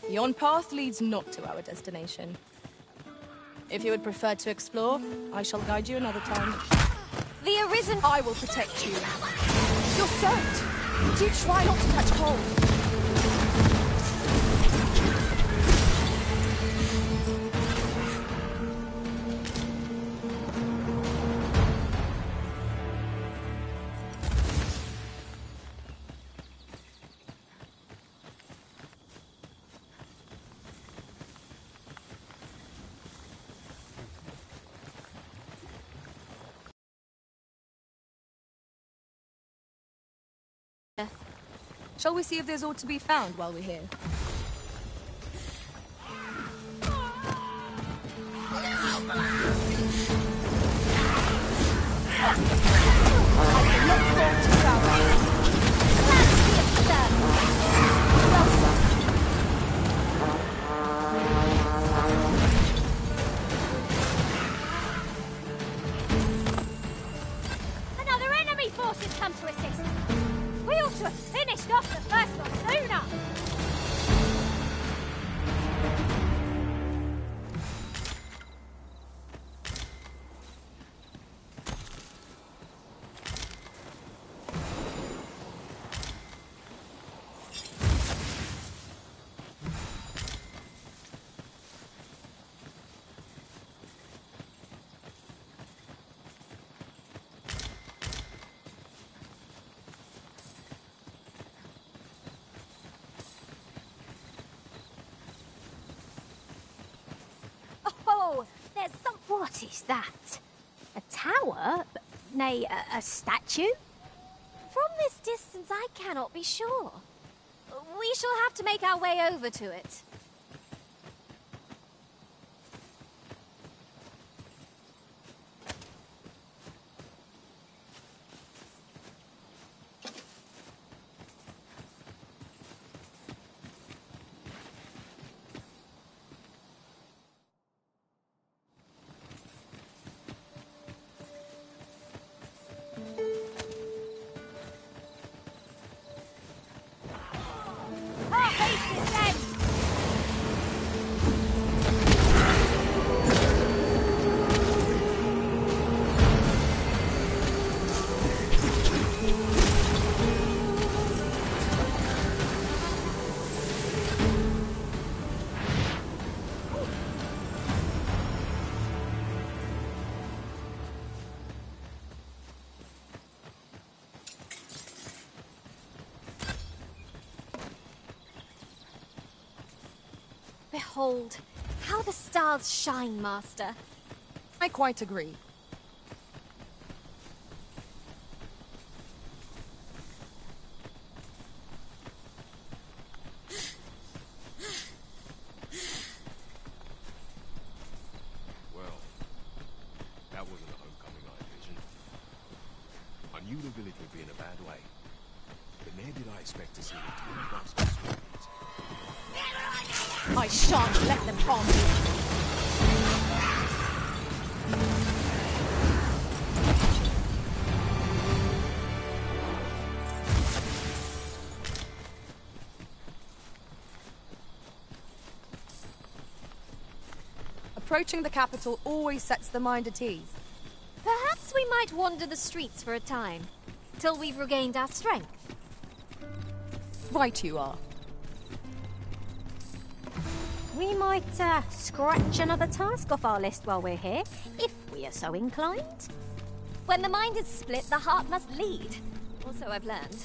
Yon path leads not to our destination. If you would prefer to explore, I shall guide you another time. The Arisen... I will protect you. You're soaked. Do try not to catch cold. Shall we see if there's aught to be found while we're here? Another enemy force has come to assist. We ought to have finished off the first one sooner! There's some... What is that? A tower? Nay, a statue? From this distance, I cannot be sure. We shall have to make our way over to it. Behold, how the stars shine, Master. I quite agree. Well, that wasn't a homecoming I envisioned. I knew the village would be in a bad way, but never did I expect to see the tiny bastards. I shan't let them harm you. Approaching the capital always sets the mind at ease. Perhaps we might wander the streets for a time, till we've regained our strength. Right you are. We might scratch another task off our list while we're here, if we are so inclined. When the mind is split, the heart must lead. Or so I've learned.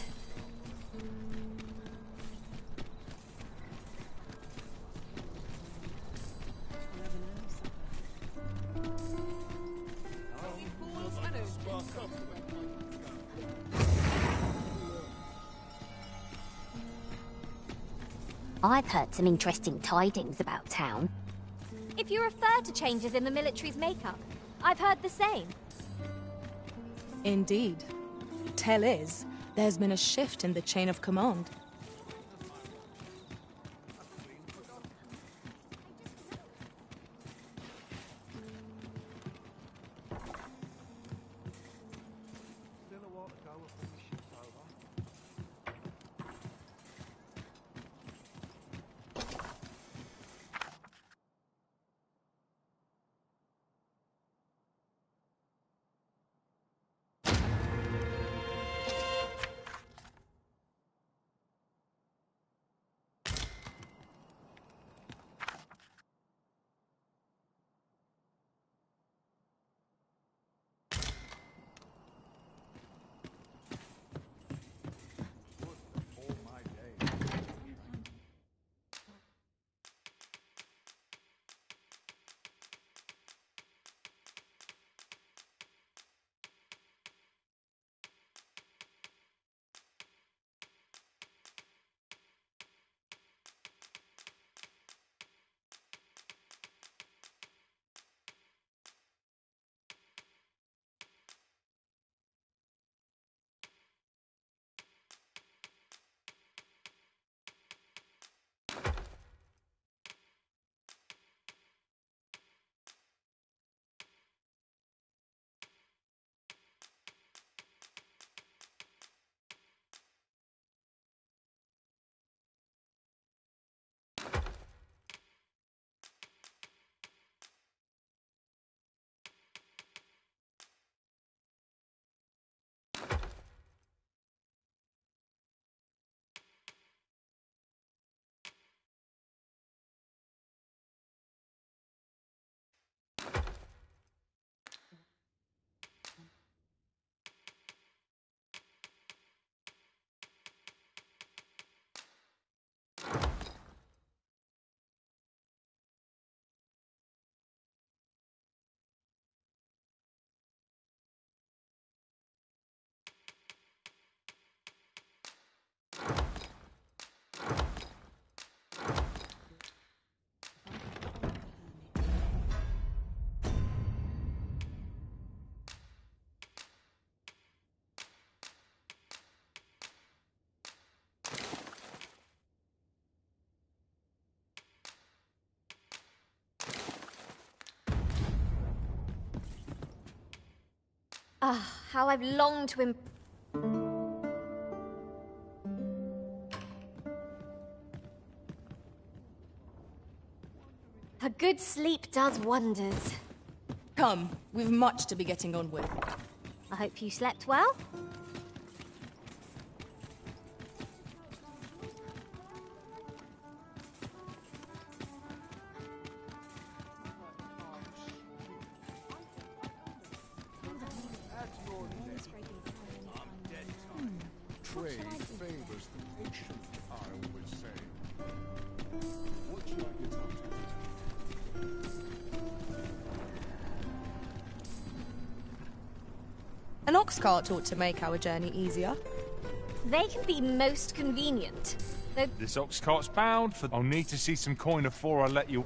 I've heard some interesting tidings about town. If you refer to changes in the military's makeup, I've heard the same. Indeed. Tell is, there's been a shift in the chain of command. Ah, how I've longed to A good sleep does wonders. Come, we've much to be getting on with. I hope you slept well. Trade favors the patient, I always say. What should I get up to? An ox cart ought to make our journey easier. They can be most convenient. Though This ox cart's bound for... I'll need to see some coin before I let you...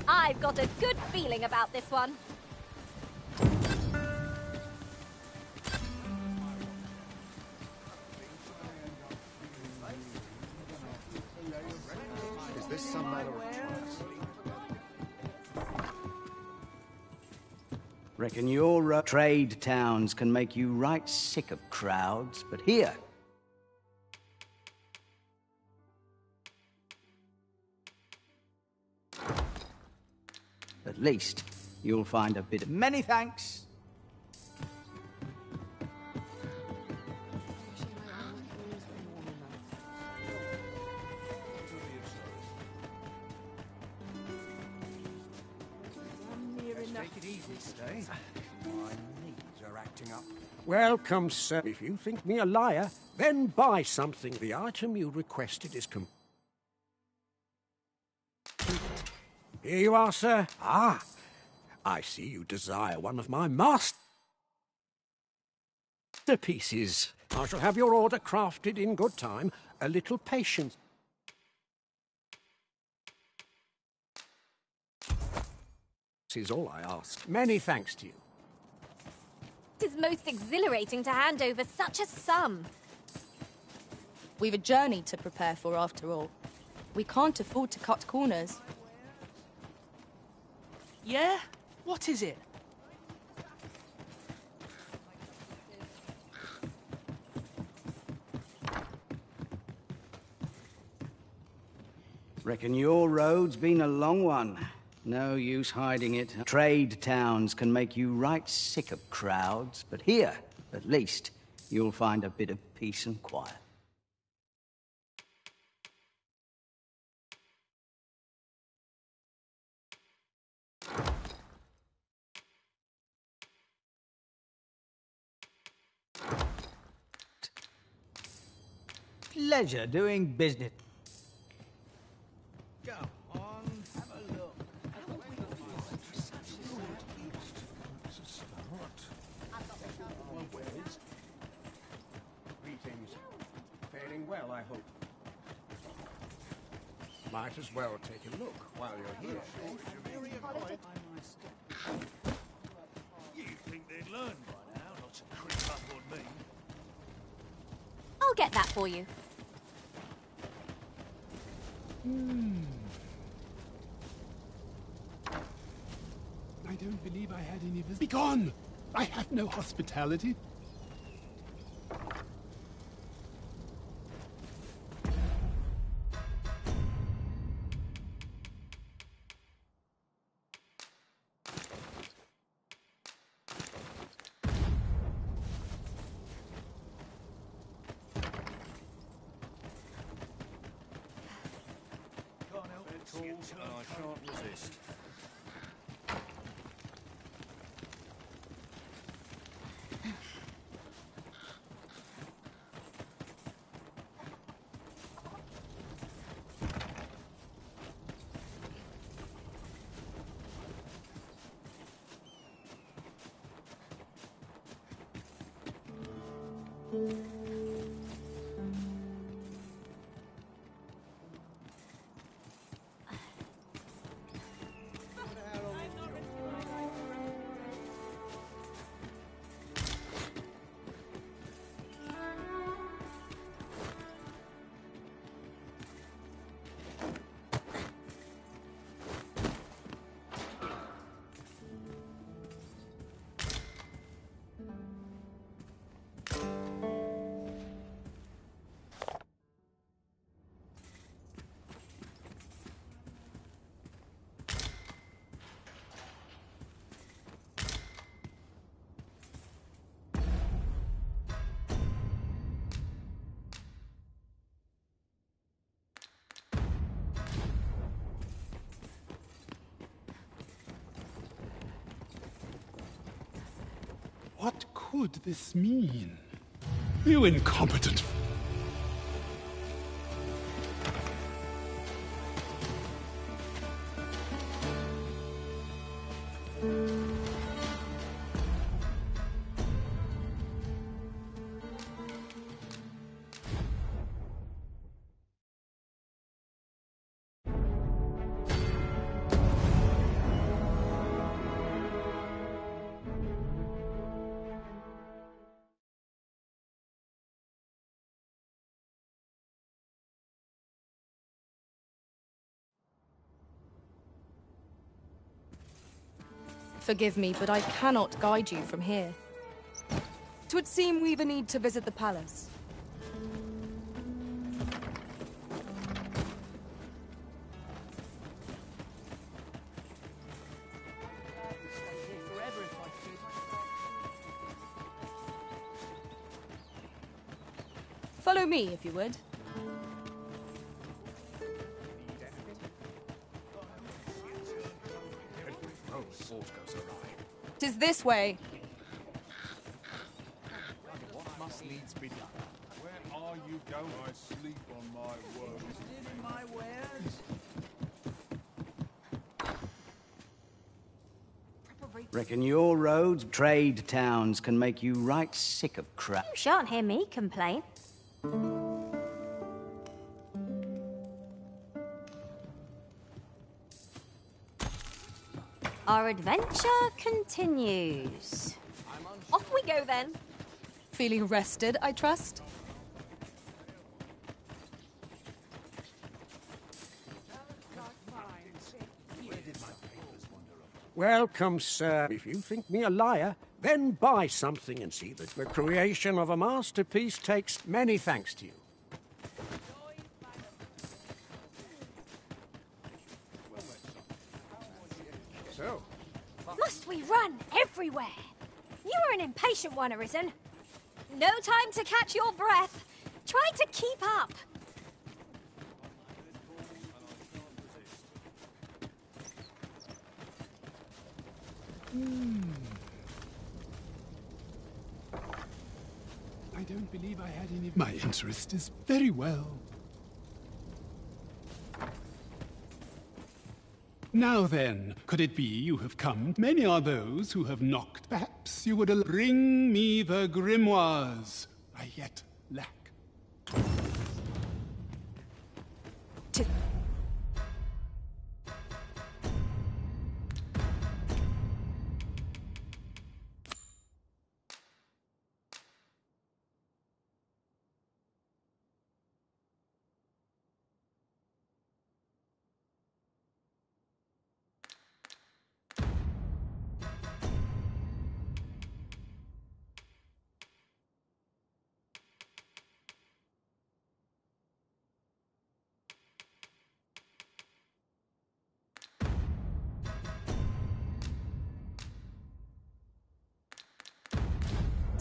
I've got a good feeling about this one. Is this some matter of trust? Reckon your trade towns can make you right sick of crowds, but here... At least, you'll find a bit of... Many thanks! Take it easy, Stay. My knees are acting up. Welcome, sir. If you think me a liar, then buy something. The item you requested is Here you are, sir. Ah, I see you desire one of my masterpieces. I shall have your order crafted in good time. A little patience. This is all I ask. Many thanks to you. It is most exhilarating to hand over such a sum. We've a journey to prepare for, after all. We can't afford to cut corners. Yeah? What is it? Reckon your road's been a long one. No use hiding it. Trade towns can make you right sick of crowds, but here, at least, you'll find a bit of peace and quiet. Pleasure doing business. Go on, have a look. Greetings. Faring well, I hope. Might as well take a look while you're here. You think they'd learn by now not to creep up on me? I'll get that for you. I don't believe I had any visitors. Begone! I have no hospitality. Can't help it. Calls and I shan't resist. could this mean? You incompetent... Forgive me, but I cannot guide you from here. 'Twould seem we've a need to visit the palace. Follow me, if you would. 'Tis this way. What must needs be done? Where are you going? I sleep on my words. In my wares? Reckon your roads, trade towns, can make you right sick of crap. You shan't hear me complain. Our adventure continues. Off we go then. Feeling rested, I trust? Welcome, sir. If you think me a liar, then buy something and see that the creation of a masterpiece takes many thanks to you. So, Must we run everywhere? You're an impatient one, Arisen. No time to catch your breath. Try to keep up. I don't believe I had any... My interest is very well. Now then, could it be you have come? Many are those who have knocked. Perhaps you would bring me the grimoires I yet lack.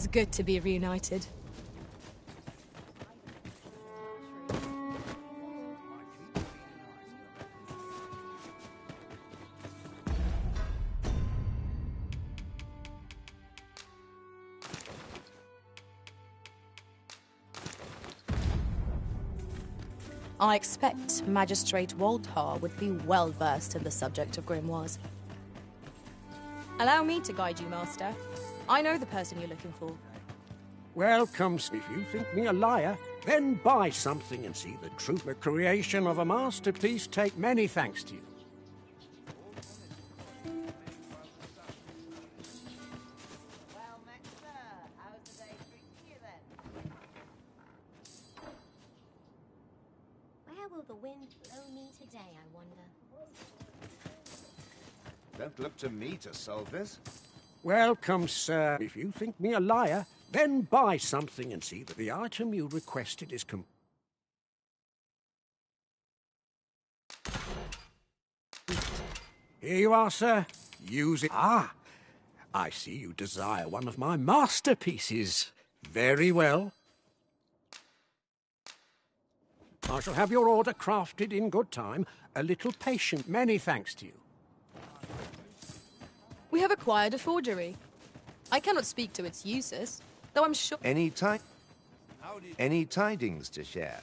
It's good to be reunited. I expect Magistrate Woldhar would be well versed in the subject of grimoires. Allow me to guide you, Master. I know the person you're looking for. welcome. If you think me a liar, then buy something and see the truth. The creation of a masterpiece take many thanks to you. Where will the wind blow me today, I wonder? Don't look to me to solve this. Welcome, sir. If you think me a liar, then buy something and see that the item you requested is Here you are, sir. Use it. Ah, I see you desire one of my masterpieces. Very well. I shall have your order crafted in good time. A little patient. Many thanks to you. We have acquired a forgery. I cannot speak to its uses, though I'm sure... Any tidings to share?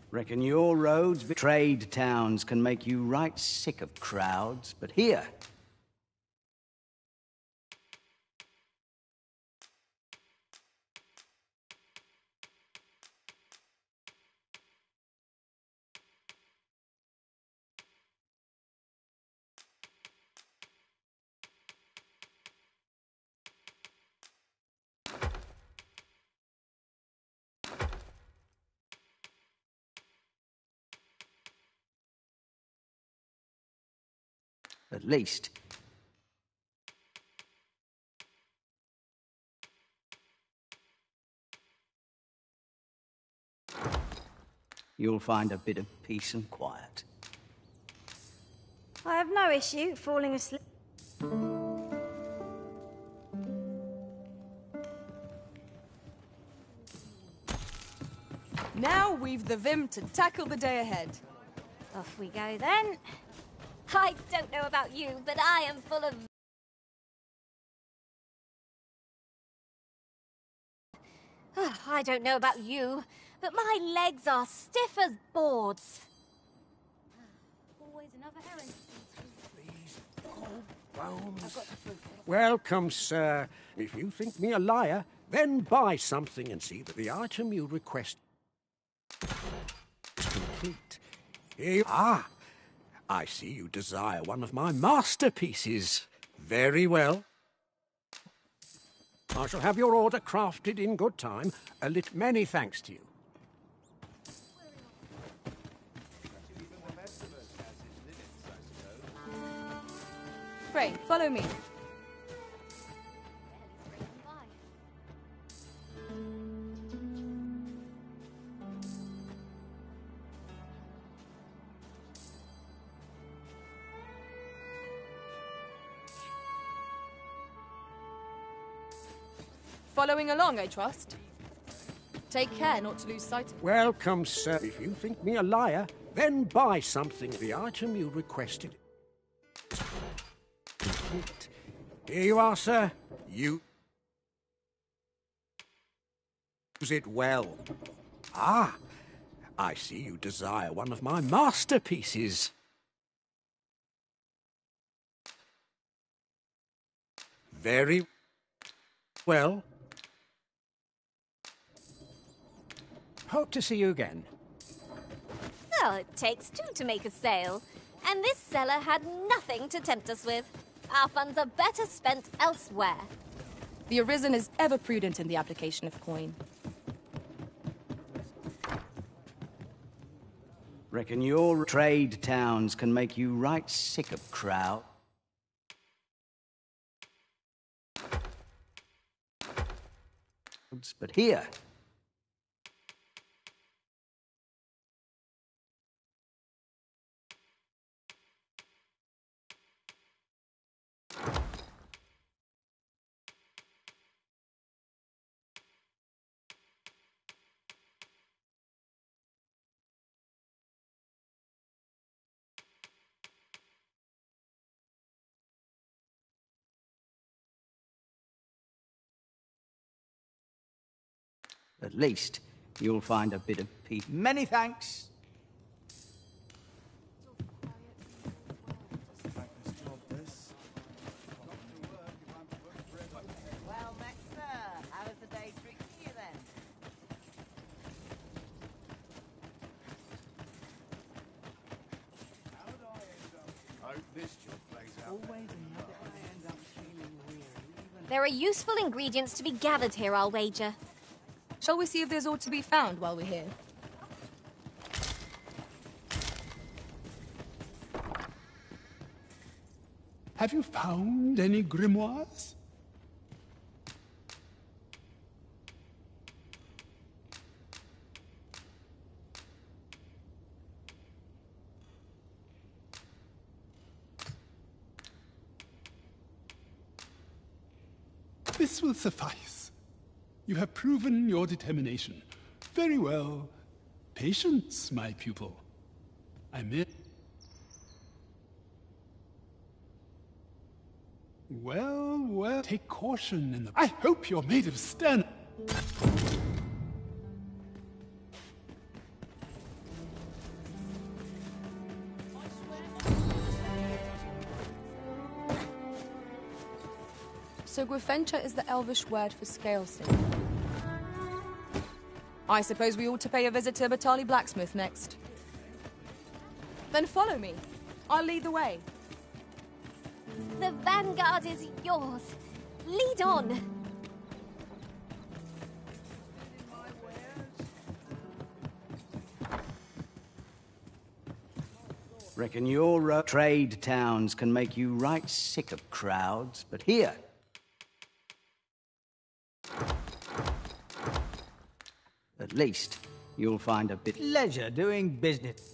Reckon your roads, trade towns can make you right sick of crowds, but here... At least... you'll find a bit of peace and quiet. I have no issue falling asleep. Now we've the vim to tackle the day ahead. Off we go then. I don't know about you, but I am full of... I don't know about you, but my legs are stiff as boards. Always another errand. Welcome, sir. If you think me a liar, then buy something and see that the item you request is complete. I see you desire one of my masterpieces. Very well. I shall have your order crafted in good time. Many thanks to you. Pray, follow me. Following along, I trust. Take care not to lose sight of... Welcome, sir. If you think me a liar, then buy something. The item you requested. Complete. Here you are, sir. You... use it well. I see you desire one of my masterpieces. Very well. Hope to see you again. Well, it takes two to make a sale, and this seller had nothing to tempt us with. Our funds are better spent elsewhere. The Arisen is ever prudent in the application of coin. Reckon your trade towns can make you right sick of crowd. But here... at least you'll find a bit of peace. Many thanks. Well met, sir. How's the day treating you then? I hope this job plays out. Always another I end up feeling weary. There are useful ingredients to be gathered here, I'll wager. Shall we see if there's aught to be found while we're here? Have you found any grimoires? This will suffice. You have proven your determination. Very well. Patience, my pupil. I'm in. Well, well, take caution in the... I hope you're made of stern... So Grafencha is the Elvish word for scalesmith. I suppose we ought to pay a visit to Batali Blacksmith next. Then follow me. I'll lead the way. The vanguard is yours. Lead on. Reckon your trade towns can make you right sick of crowds, but here... at least, you'll find a bit... Leisure doing business.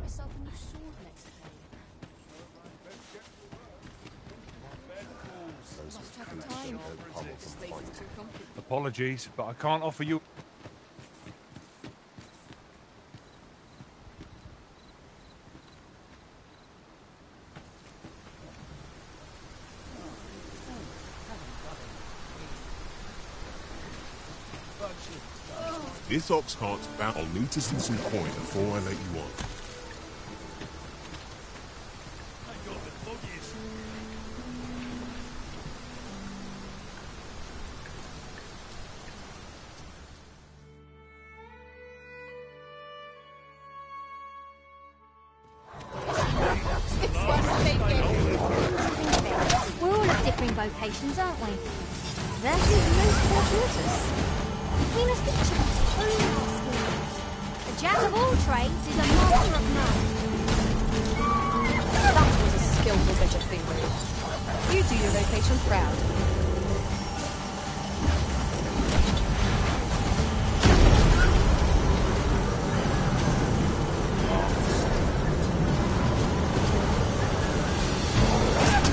Myself a new sword next time. Lost track of time. Apologies, but I can't offer you... This ox cart's bound. I'll need to see some coin before I let you on. We're all at differing vocations, aren't we? That is most fortuitous. We must each of us own our skills. A jack of all trades is a master of none. That was a skillful bit of thievery. You do your vocation proud.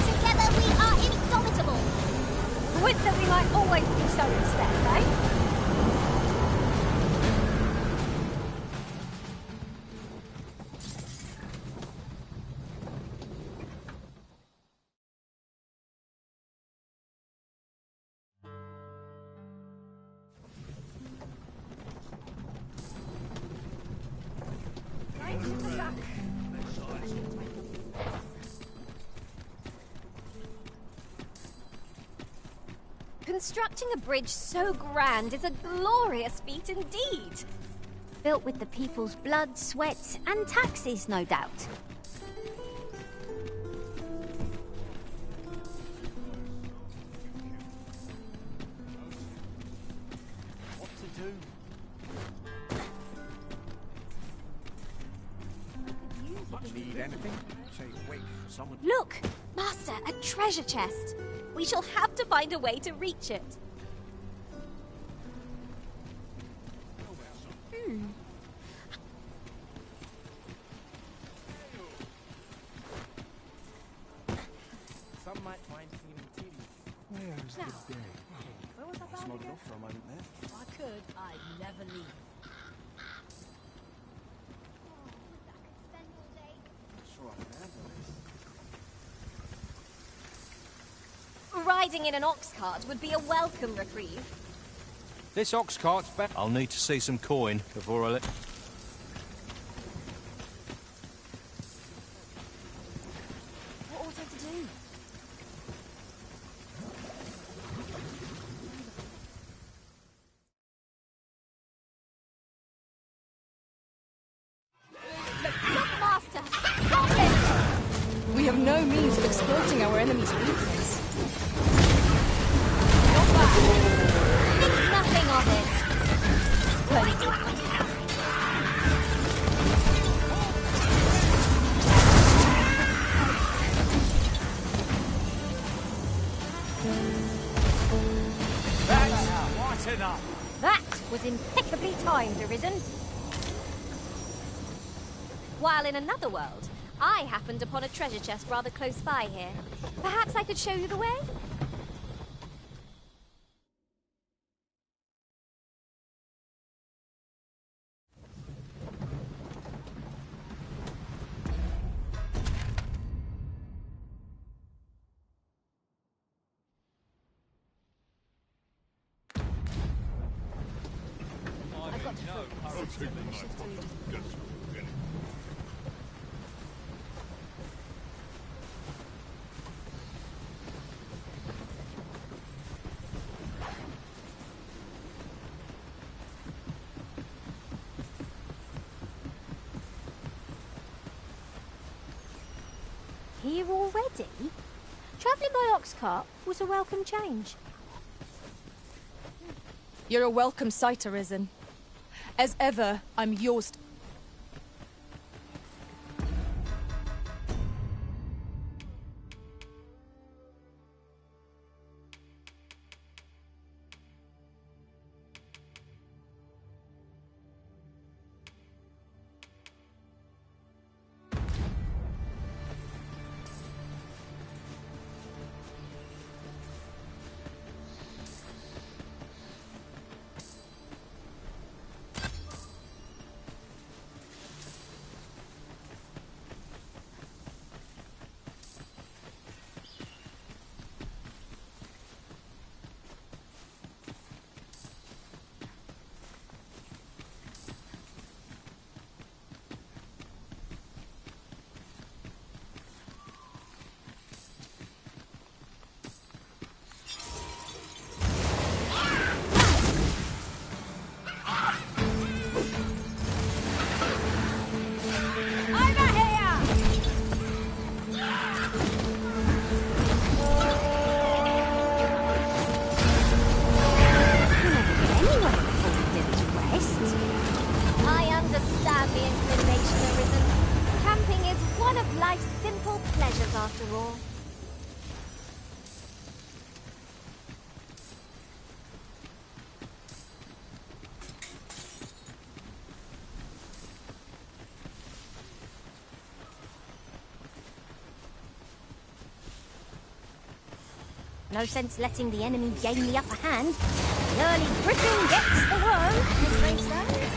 Together we are indomitable. Would that we might always do so instead, eh? Constructing a bridge so grand is a glorious feat indeed. Built with the people's blood, sweat, and taxes, no doubt. What to do? Need anything? Say, wait for someone. Look, Master, a treasure chest. We shall have to find a way to reach it. Some might find feeling tedious. Where's the day? Where was I bound Smoked again? off for a moment there. If I could, I'd never leave. Sure, I can handle this. Riding in an ox cart would be a welcome reprieve. This ox cart's better. I'll need to see some coin before I let... no means of exploiting our enemy's weakness. Think nothing of it. Splendid. That was impeccably timed, Arisen. While in another world, I happened upon a treasure chest rather close by here. Perhaps I could show you the way? Here already? Travelling by ox cart was a welcome change. You're a welcome sight, Arisen. As ever, I'm yours. After all. No sense letting the enemy gain the upper hand. The early Briton gets the worm, as they say.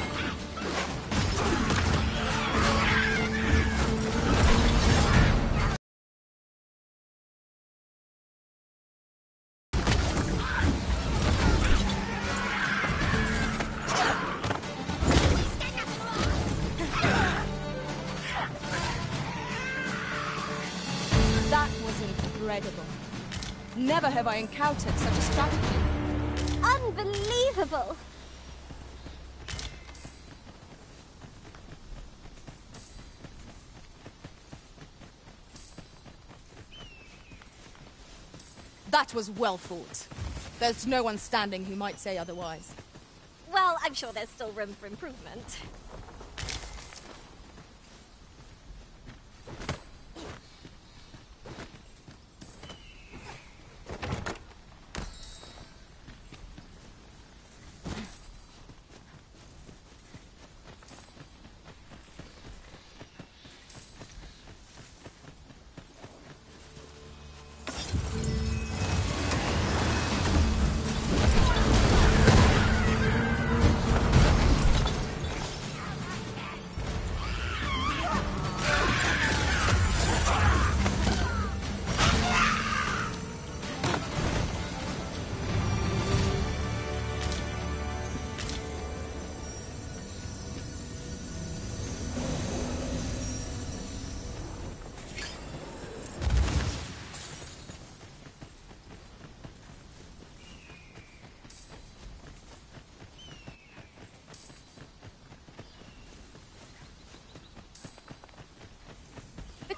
That was incredible. Never have I encountered such a strategy. Unbelievable! That was well fought. There's no one standing who might say otherwise. Well, I'm sure there's still room for improvement.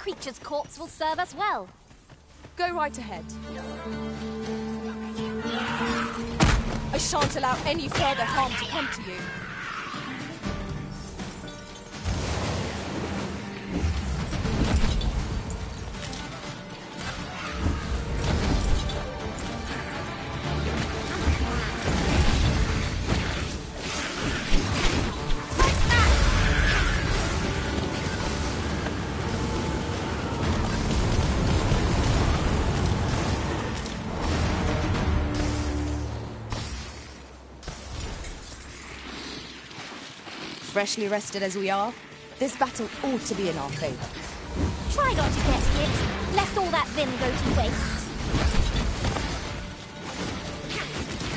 creature's corpse will serve us well. Go right ahead. I shan't allow any further harm to come to you. Freshly rested as we are, this battle ought to be in our favour. Try not to get hit, lest all that vim go to waste.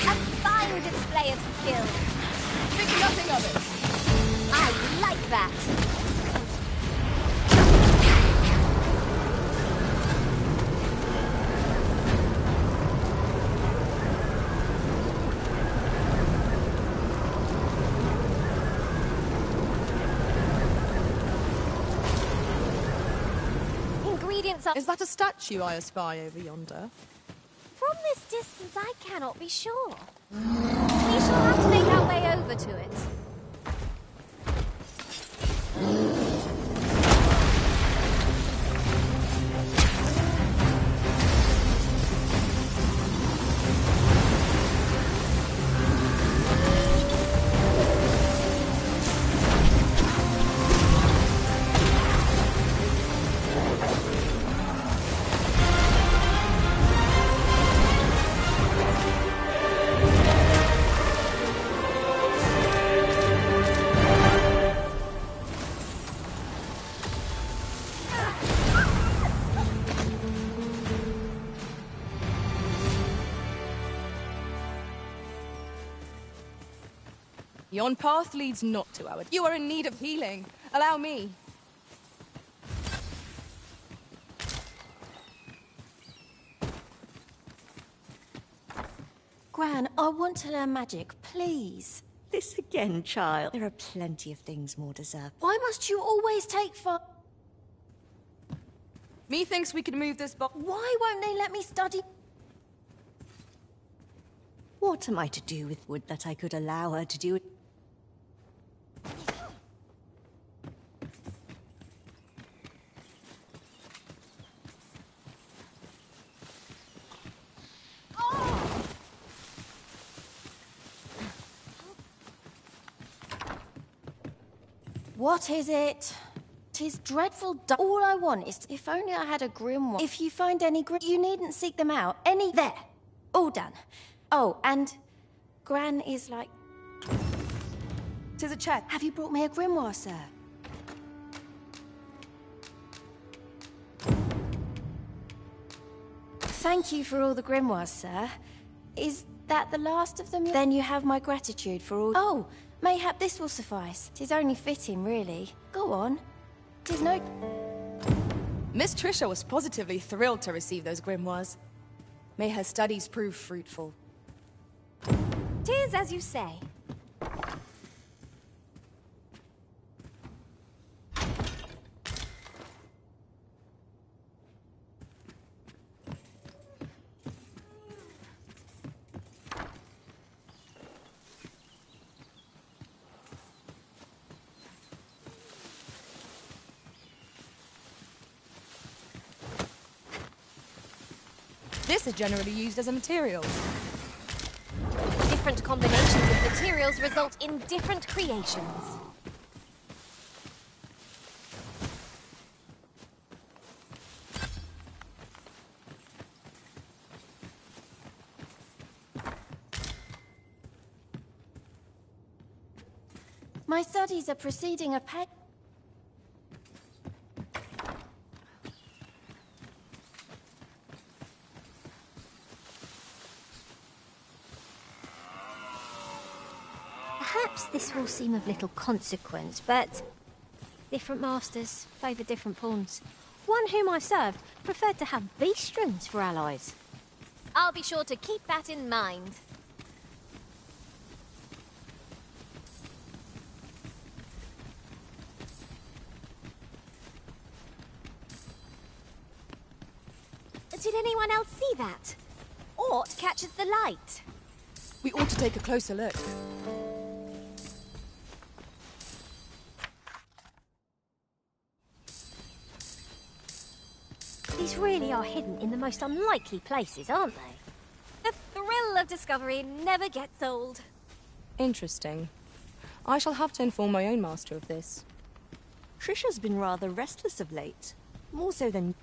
A fine display of skill. Think nothing of it. I like that. Is that a statue I espy over yonder? From this distance, I cannot be sure. We shall have to make our way over to it. Yon path leads not to our... You are in need of healing. Allow me. Gran, I want to learn magic, please. This again, child. There are plenty of things more deserved. Why must you always take for... Methinks we can move this box. Why won't they let me study? What am I to do with wood that I could allow her to do it? What is it? 'Tis dreadful. All I want is, if only I had a grimoire. If you find any you needn't seek them out. Any there. All done. Oh, and Gran is like... 'Tis a check. Have you brought me a grimoire, sir? Thank you for all the grimoires, sir. Is that the last of them? Then you have my gratitude for all... Oh, mayhap this will suffice. 'Tis only fitting, really. Go on. 'Tis no... Miss Trisha was positively thrilled to receive those grimoires. May her studies prove fruitful. 'Tis as you say. This is generally used as a material. Different combinations of materials result in different creations. My studies are proceeding apace. Perhaps this will seem of little consequence, but different masters favour different pawns. One whom I served preferred to have beast strings for allies. I'll be sure to keep that in mind. Did anyone else see that? Ort catches the light. We ought to take a closer look. These really are hidden in the most unlikely places, aren't they? The thrill of discovery never gets old. Interesting. I shall have to inform my own master of this. Trisha's been rather restless of late. More so than...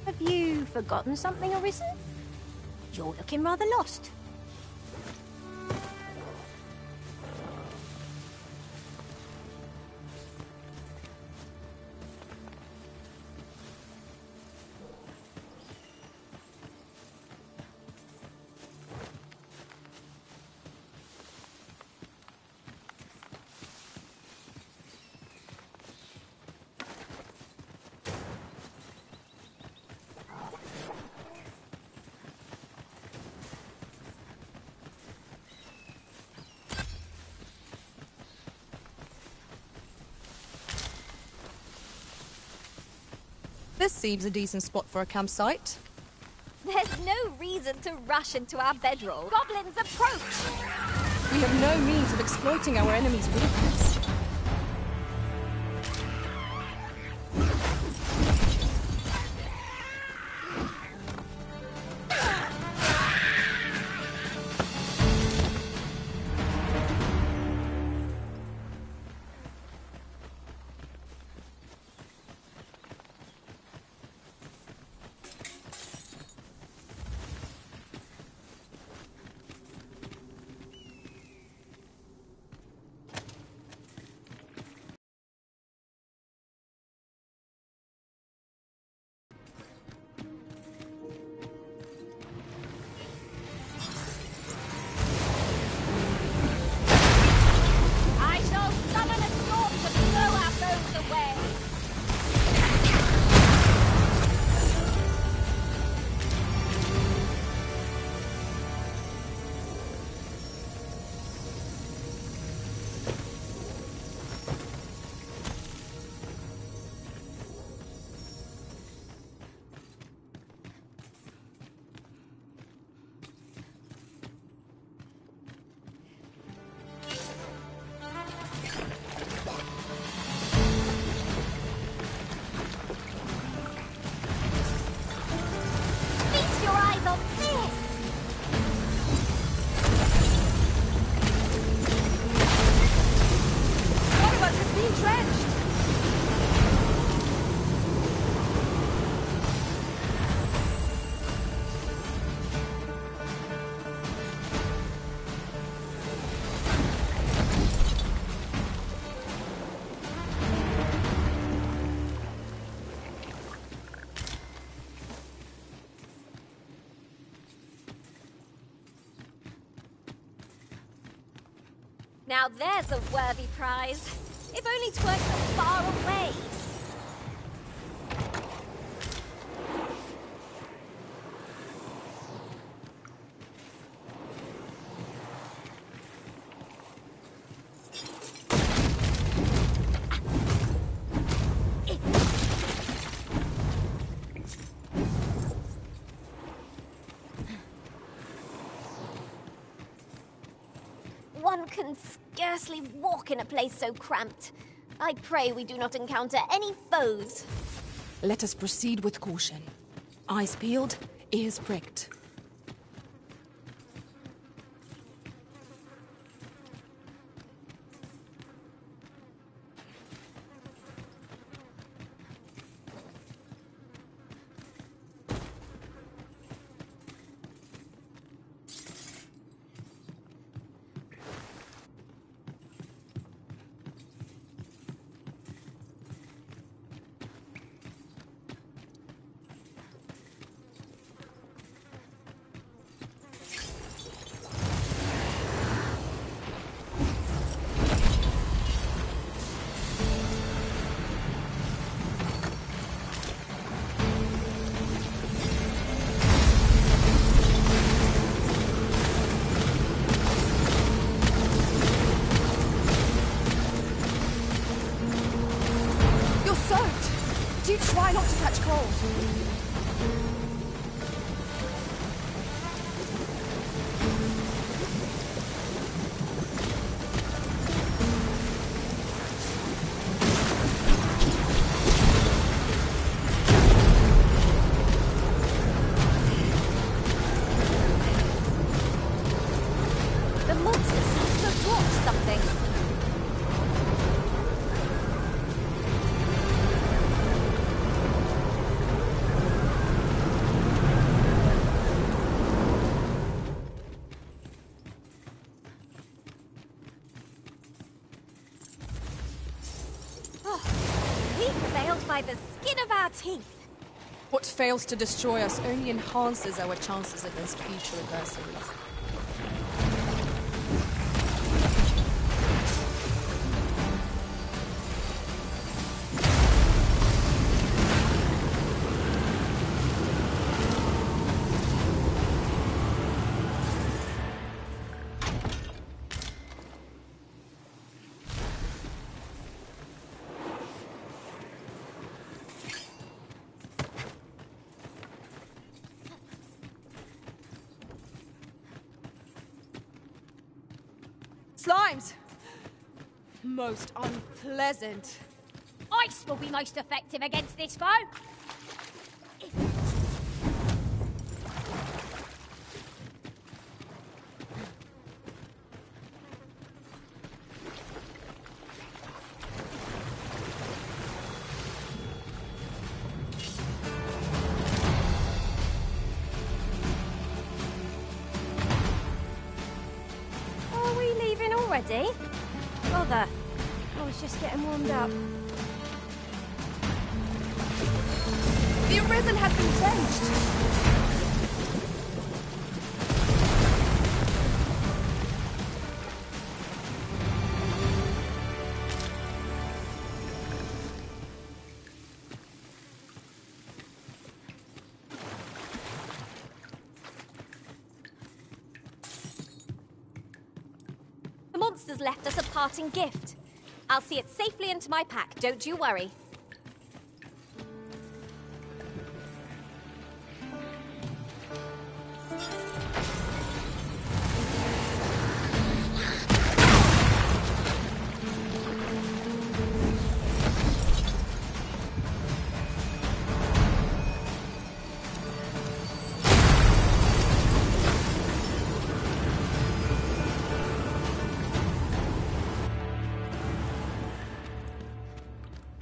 Have you forgotten something, Arisen? You're looking rather lost. This seems a decent spot for a campsite. There's no reason to rush into our bedroll. Goblins approach! We have no means of exploiting our enemy's weakness. Now there's a worthy prize. If only 'twas so far away. One can scarcely walk in a place so cramped. I pray we do not encounter any foes. Let us proceed with caution. Eyes peeled, ears pricked. sailed by the skin of our teeth. What fails to destroy us only enhances our chances against future adversaries. Slimes! Most unpleasant. Ice will be most effective against this foe. Are we leaving already? Bother. I was just getting warmed up. The Arisen has been drenched! The monsters left us a parting gift. I'll see it safely into my pack, don't you worry.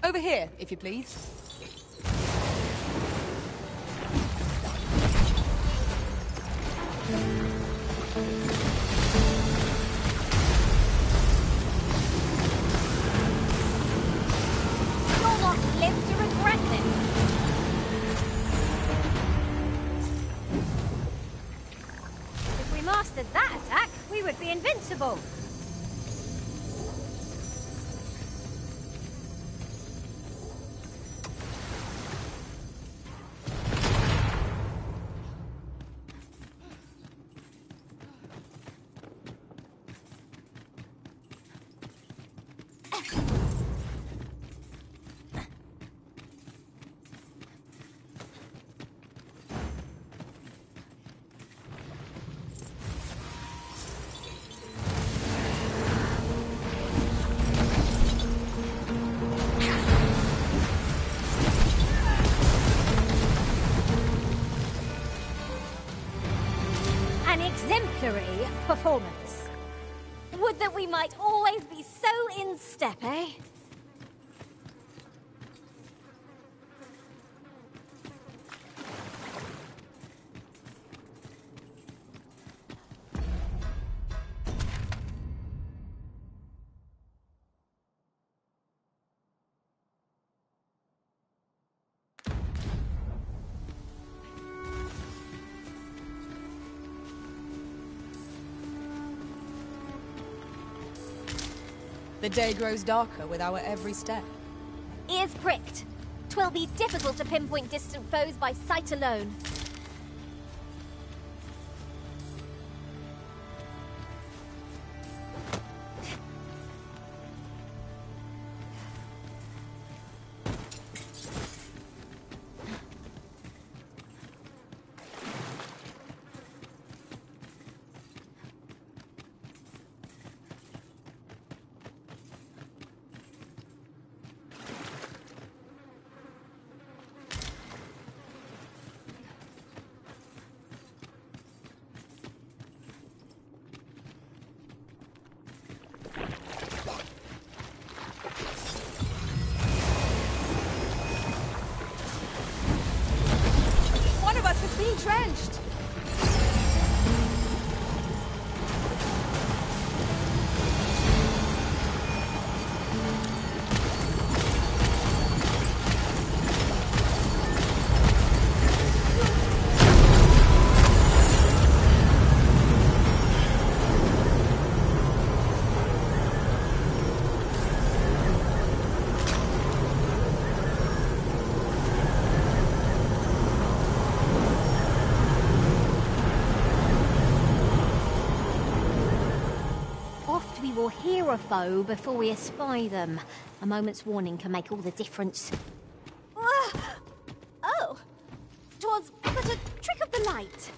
Over here, if you please. You'll not live to regret this. If we mastered that attack, we would be invincible. An exemplary performance. Would that we might always be so in step, eh? The day grows darker with our every step. Ears pricked. 'Twill be difficult to pinpoint distant foes by sight alone. One of us has been drenched! will hear a foe before we espy them. A moment's warning can make all the difference. Oh! 'Twas but a trick of the light.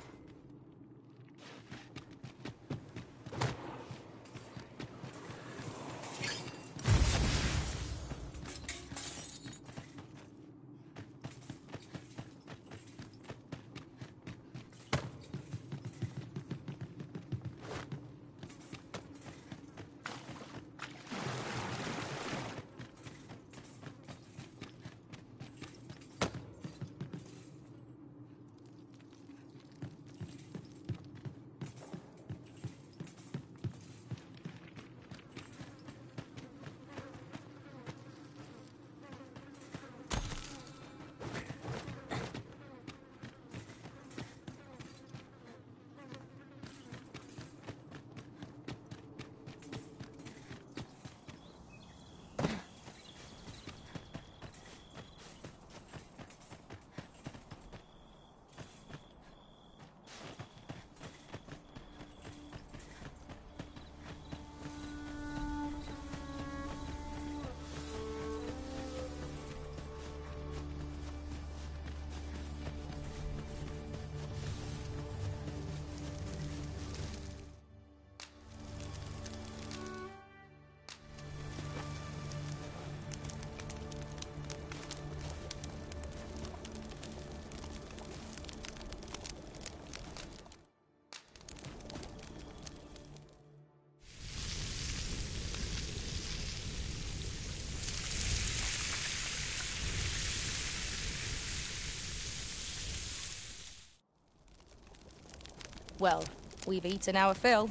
Well, we've eaten our fill.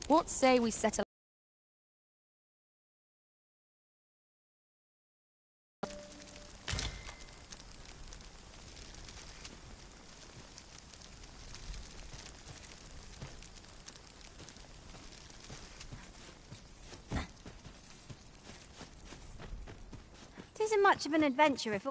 What say we settle? It isn't much of an adventure if...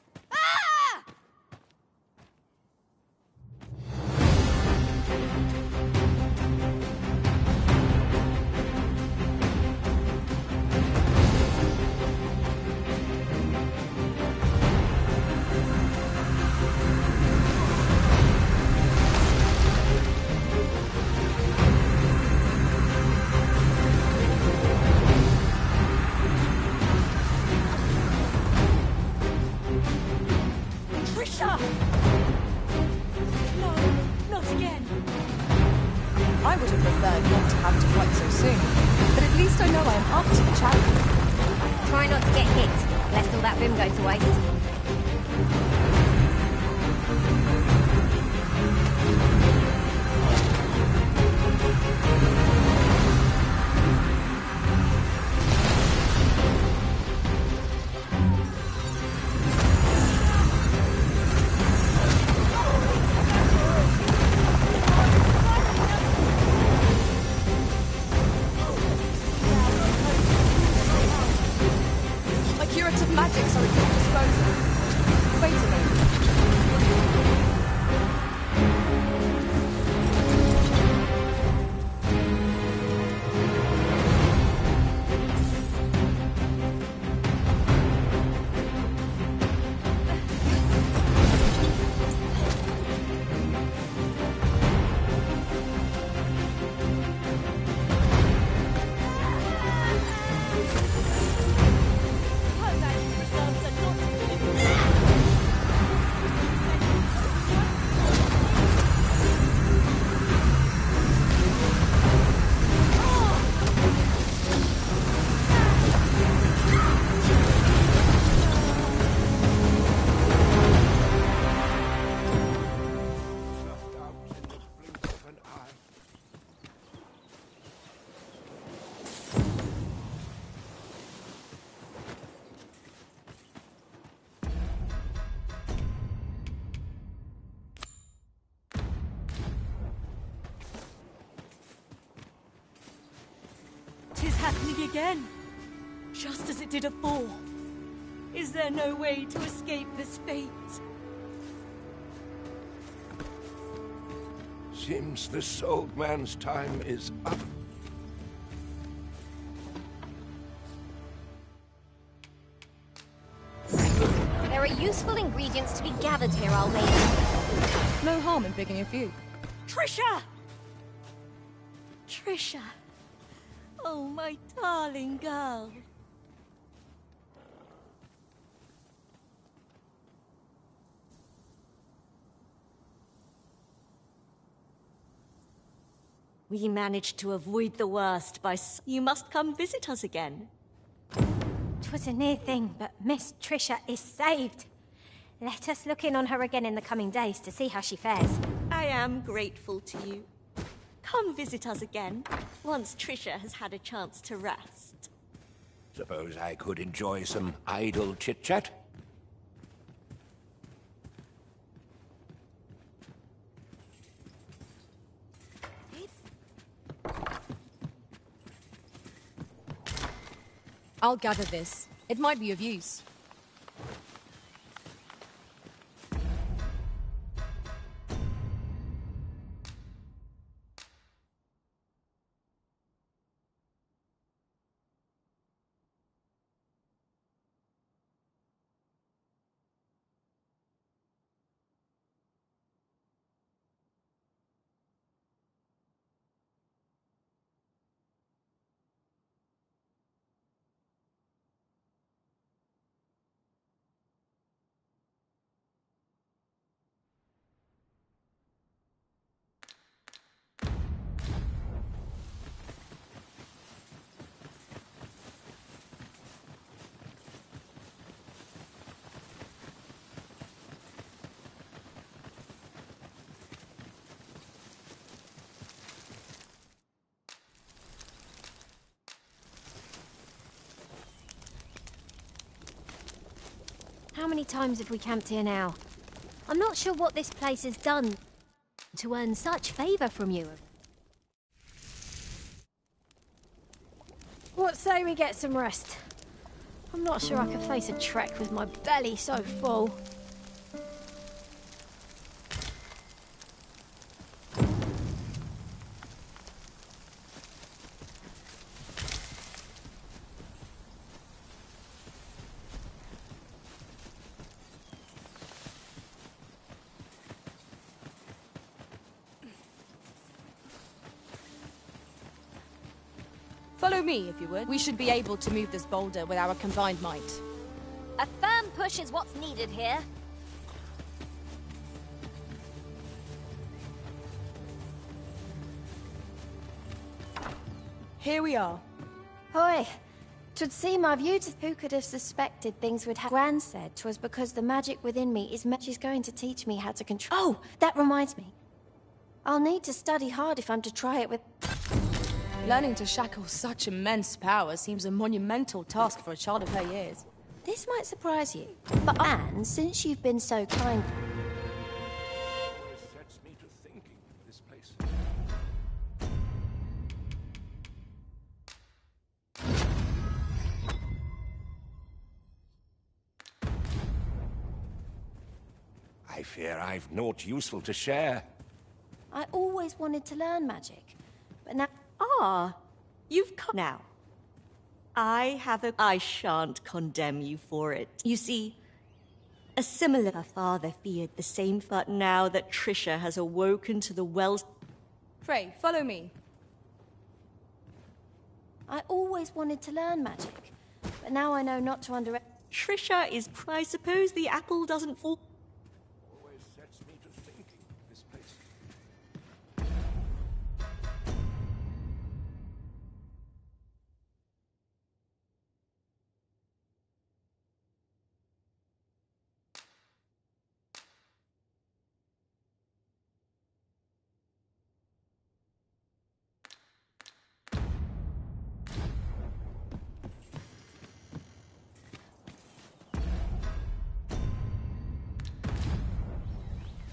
I would have preferred not to have to fight so soon, but at least I know I am up to the challenge. Try not to get hit, lest all that vim go to waste. Magics are at your disposal. Wait a minute. Happening again, just as it did afore. Is there no way to escape this fate? Seems this old man's time is up. useful ingredients to be gathered here, old lady. No harm in picking a few. Trisha! Trisha! Oh, my darling girl. We managed to avoid the worst by you must come visit us again. 'Twas a near thing, but Miss Trisha is saved. Let us look in on her again in the coming days to see how she fares. I am grateful to you. Come visit us again, once Trisha has had a chance to rest. Suppose I could enjoy some idle chit-chat? I'll gather this. It might be of use. How many times have we camped here now? I'm not sure what this place has done to earn such favour from you. What say we get some rest? I'm not sure I can face a trek with my belly so full. Follow me, if you would. We should be able to move this boulder with our combined might. A firm push is what's needed here. Here we are. Hoy! 'Twould seem I've used who could have suspected things would happen. Gran said 'twas because the magic within me is she's going to teach me how to control. Oh, that reminds me. I'll need to study hard if I'm to try it with. Learning to shackle such immense power seems a monumental task for a child of her years. This might surprise you, but Anne, since you've been so kind. Always sets me to thinking of this place. I fear I've naught useful to share. I always wanted to learn magic, but now. Ah, you've come now. I shan't condemn you for it. You see, a similar her father feared the same, but now that Trisha has awoken to the wells. Pray, follow me. I always wanted to learn magic, but now I know not to underestimate. Trisha is. I suppose the apple doesn't fall. Always sets me to thinking of this place.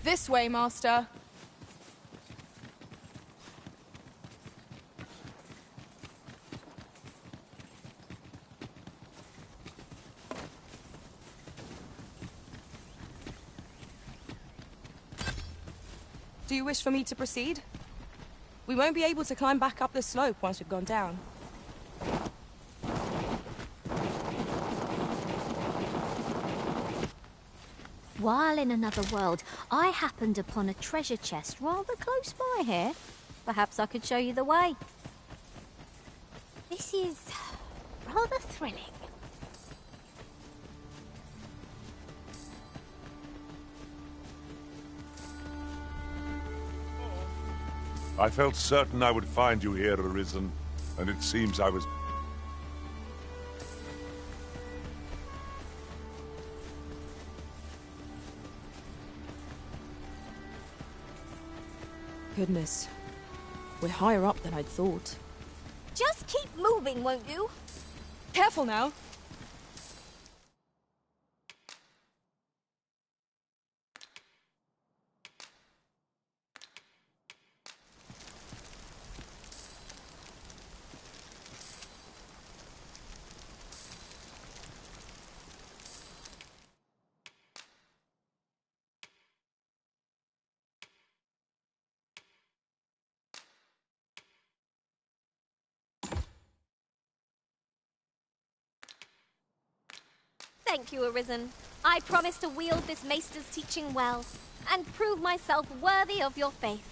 This way, Master. Do you wish for me to proceed? We won't be able to climb back up the slope once we've gone down. While in another world, I happened upon a treasure chest rather close by here. Perhaps I could show you the way. This is rather thrilling. I felt certain I would find you here, Arisen, and it seems I was... Goodness. We're higher up than I'd thought. Just keep moving, won't you? Careful now. Thank you, Arisen. I promise to wield this maester's teaching well, and prove myself worthy of your faith.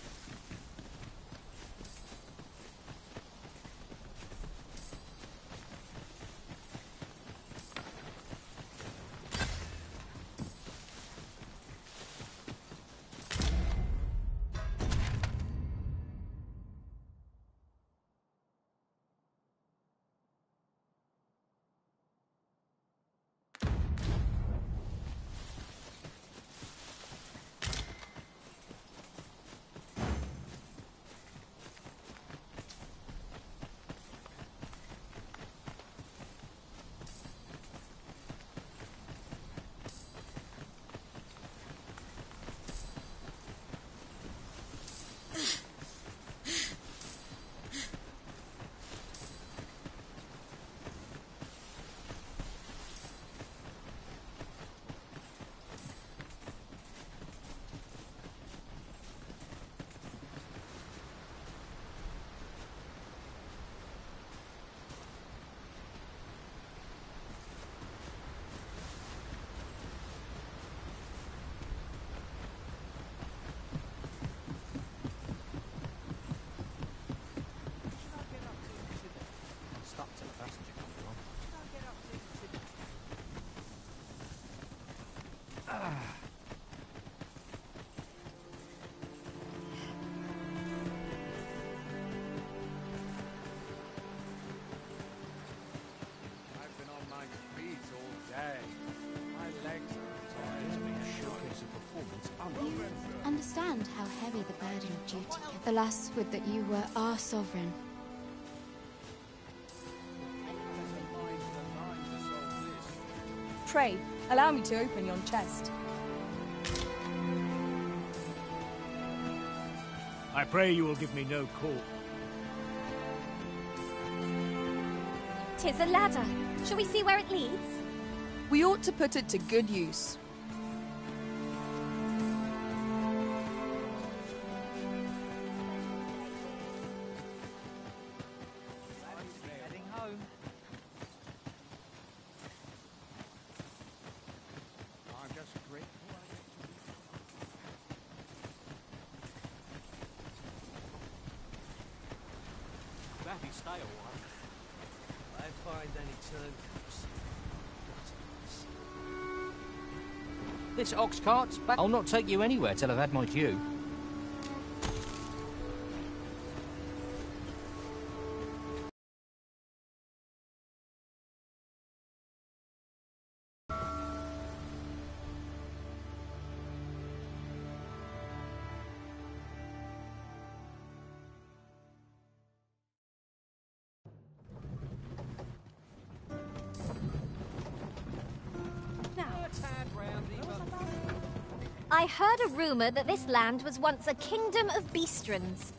Understand how heavy the burden of duty. Alas, would that you were our sovereign. Pray, allow me to open yon chest. I pray you will give me no call. 'Tis a ladder. Shall we see where it leads? We ought to put it to good use. Stay a while. I find any turncoats. This ox cart's back. I'll not take you anywhere till I've had my due. I heard a rumor that this land was once a kingdom of beastrons.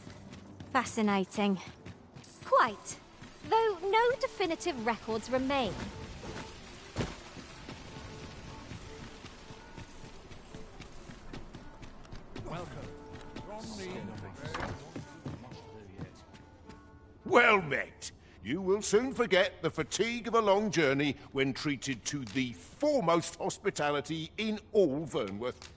Fascinating. Quite. Though no definitive records remain. Well met. You will soon forget the fatigue of a long journey when treated to the foremost hospitality in all Vernworth.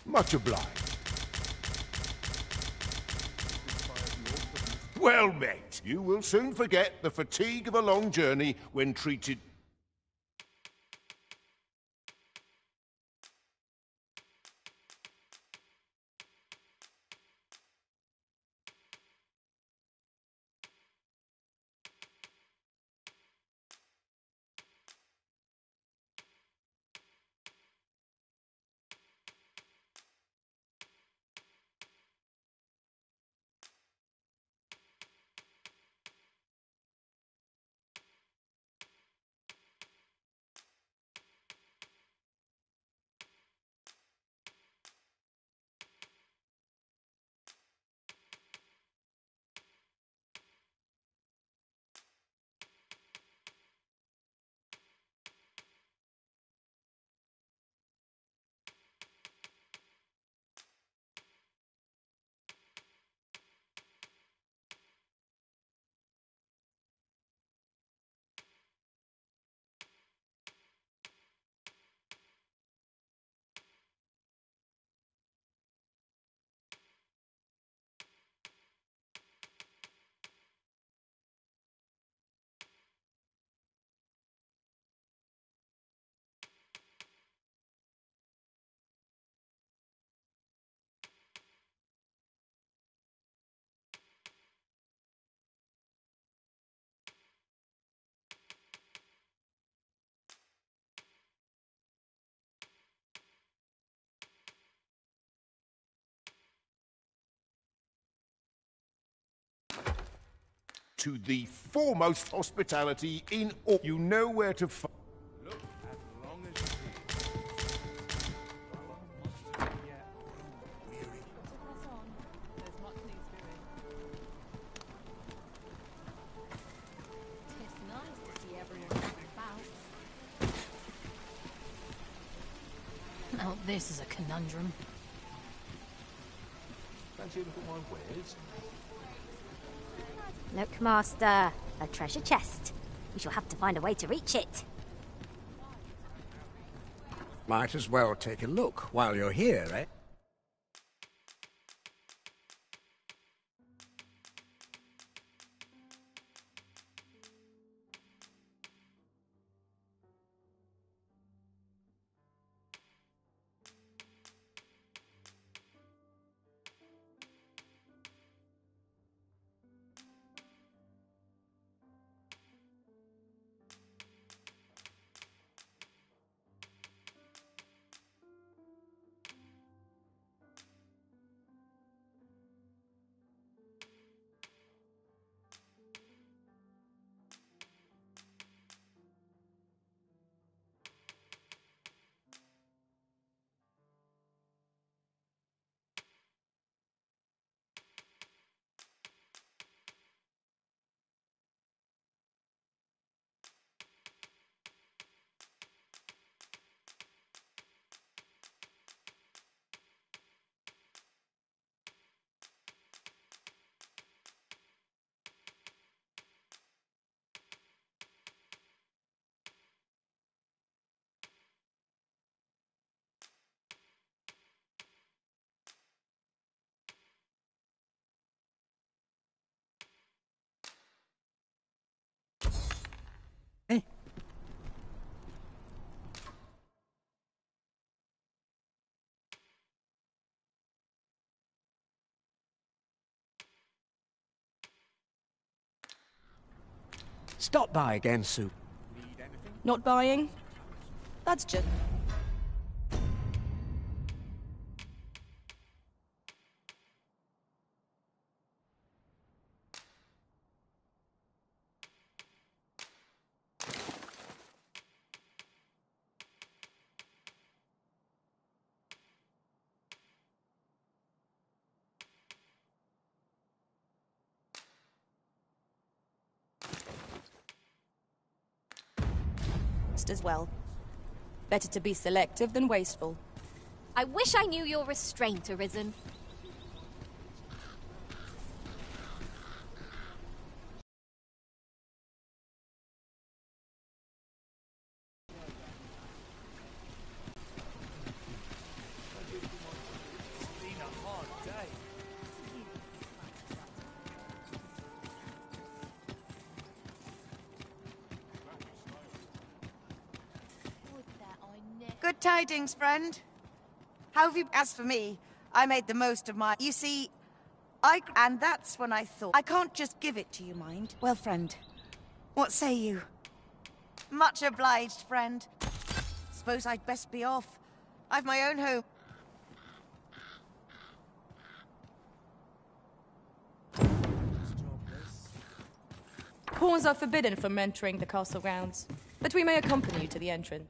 Much obliged. Well met. You will soon forget the fatigue of a long journey when treated... to the foremost hospitality in all. You know where to find. Look as long as you It's nice to see everyone about. Now this is a conundrum. Fancy a look at my wares? Look, Master. A treasure chest. We shall have to find a way to reach it. Might as well take a look while you're here, eh? Stop by again, Sue. Not buying? That's just... as well. Better to be selective than wasteful. I wish I knew your restraint, Arisen. tidings, friend. How have you... As for me, I made the most of my... You see, And that's when I thought... I can't just give it to you, mind. Well, friend, what say you? Much obliged, friend. Suppose I'd best be off. I've my own home. Pawns are forbidden from entering the castle grounds, but we may accompany you to the entrance.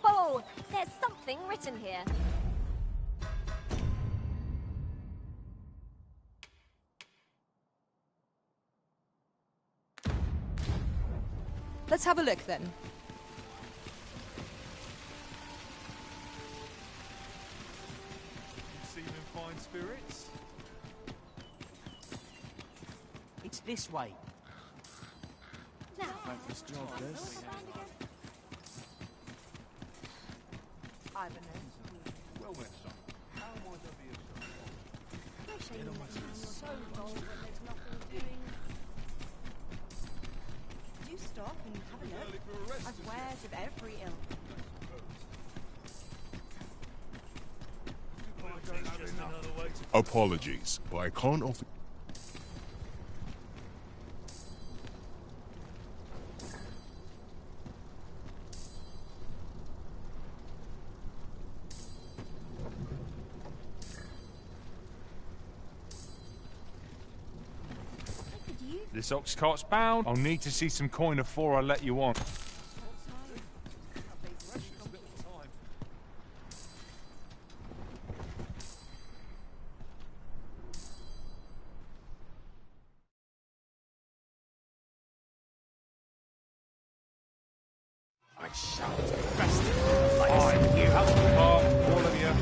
Oh, there's something written here. Let's have a look then. Seem in fine spirits? It's this way. Now, This job does. Well then, son. How might I be of some so dull when there's nothing doing. Do stop and have a look. I've wares of every ilk. Apologies, but I can't offer... This ox cart's bound. I'll need to see some coin before I let you on. I shall best like you. All of you.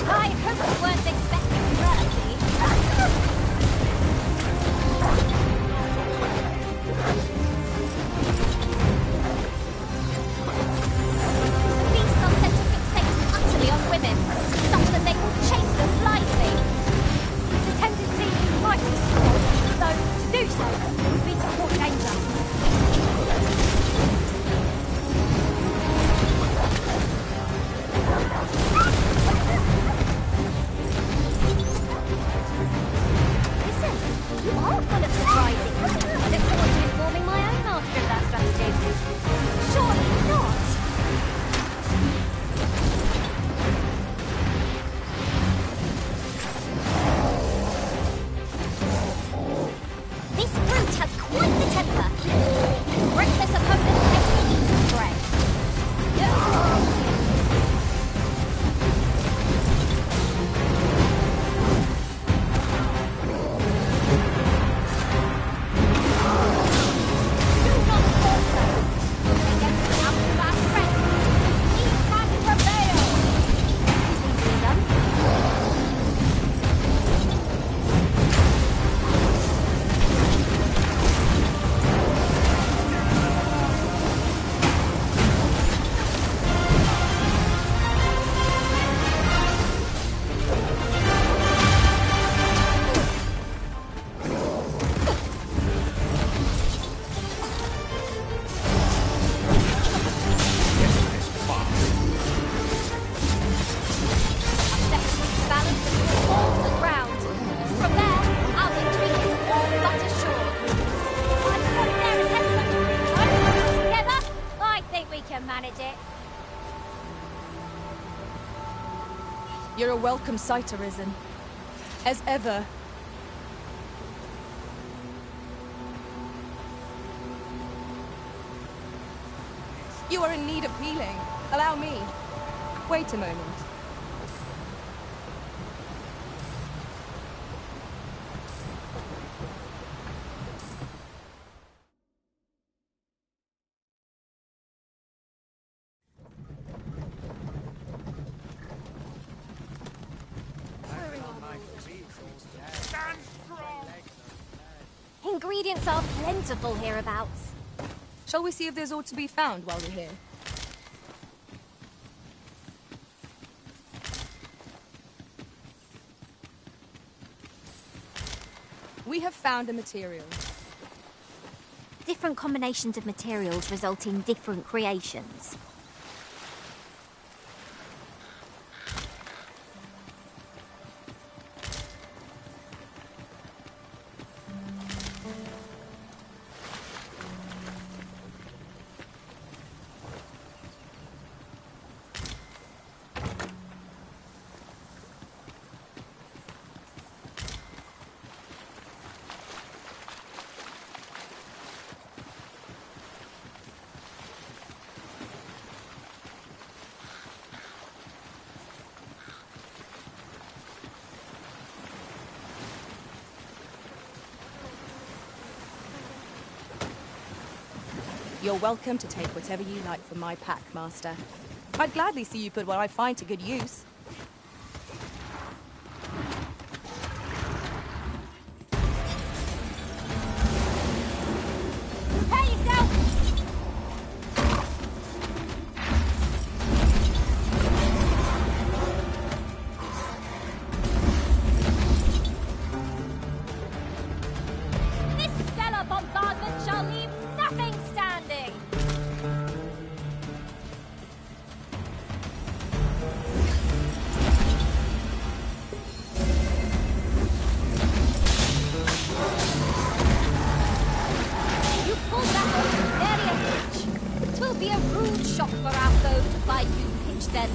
I hope you weren't expecting mercy. The beasts are said to fixate utterly on women, such that they will chase them blindly. It's a tendency mighty strong, though to do so You're a welcome sight, Arisen. As ever. You are in need of healing. Allow me. Wait a moment. Ingredients are plentiful hereabouts. Shall we see if there's aught to be found while we're here? We have found a material. Different combinations of materials result in different creations. You're welcome to take whatever you like from my pack, Master. I'd gladly see you put what I find to good use. Prepare yourself! This stellar bombardment shall leave nothing standing! You pulled that off barely a hitch. 'Twill be a rude shock for our foe to find you pitched then.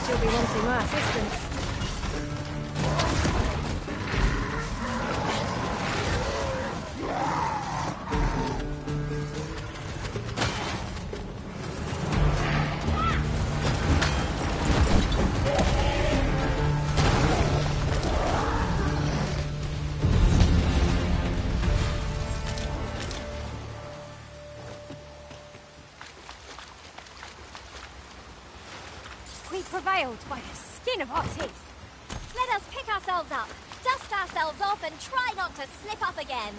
You'll be wanting my assistance. We prevailed by the skin of our teeth. Let us pick ourselves up, dust ourselves off, and try not to slip up again.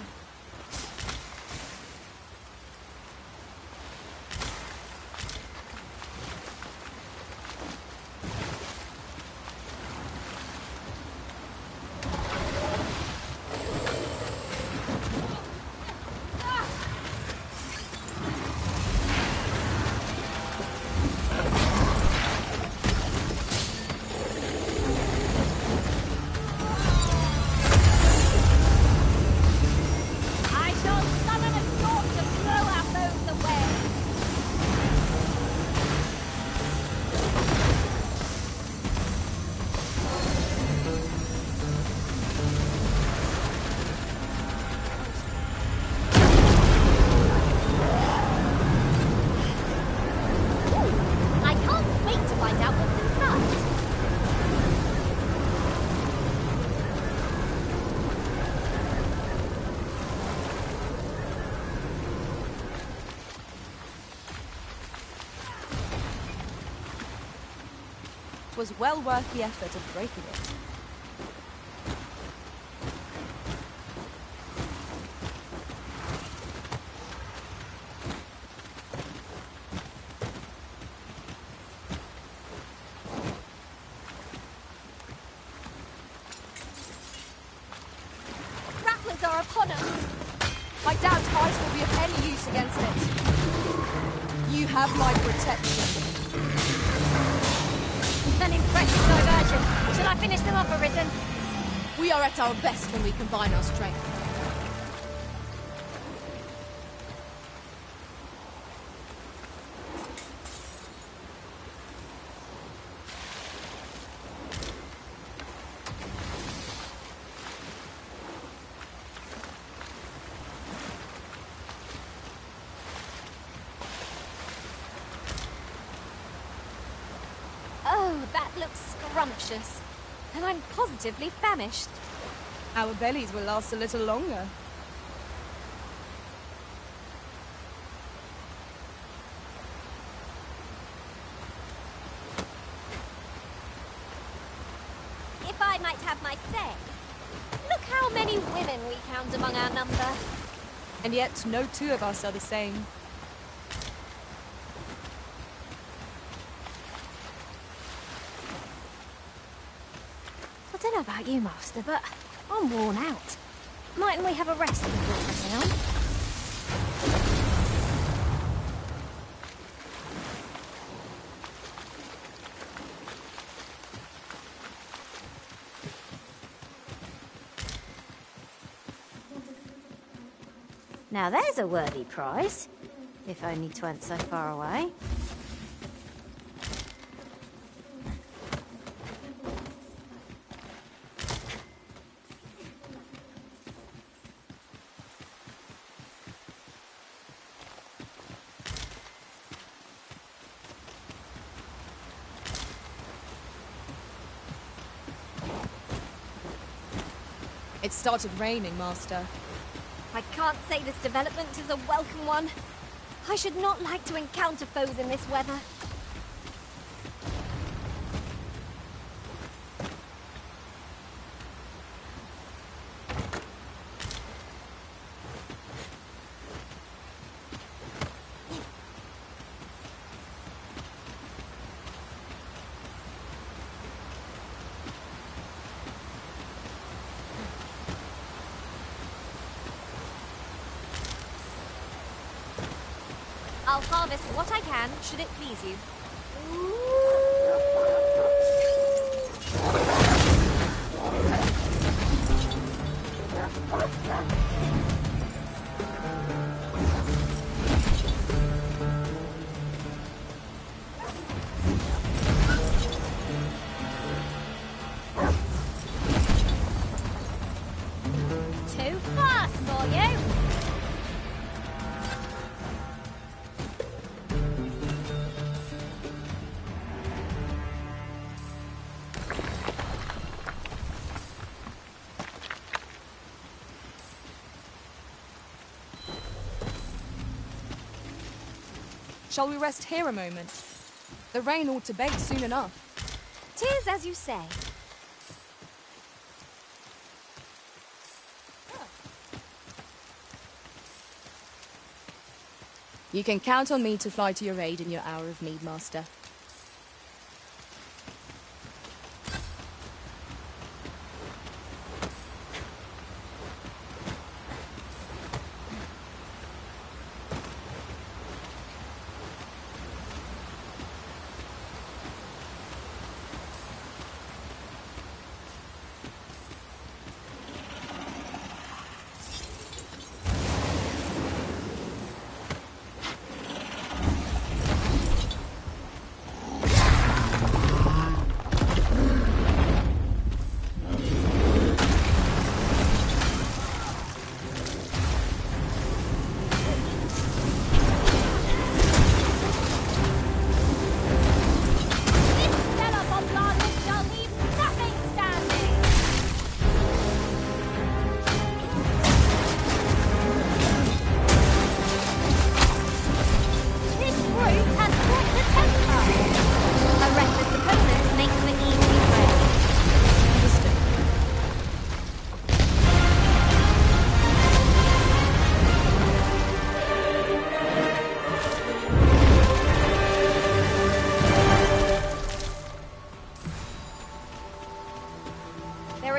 'twas well worth the effort of breaking it. Rattlers are upon us! I doubt ice will be of any use against it. You have my protection. An impressive diversion. Shall I finish them off, Arisen? We are at our best when we combine our strength. Oh, that looks scrumptious. And I'm positively famished. Our bellies will last a little longer. If I might have my say, look how many women we count among our number. And yet no two of us are the same. I don't know about you, Master, but I'm worn out. Mightn't we have a rest before pressing on? Now there's a worthy prize. If only 'tweren't so far away. It started raining, Master. I can't say this development is a welcome one. I should not like to encounter foes in this weather. I'll harvest what I can, should it please you. Too fast for you! Shall we rest here a moment? The rain ought to bake soon enough. 'Tis as you say. You can count on me to fly to your aid in your hour of need, Master.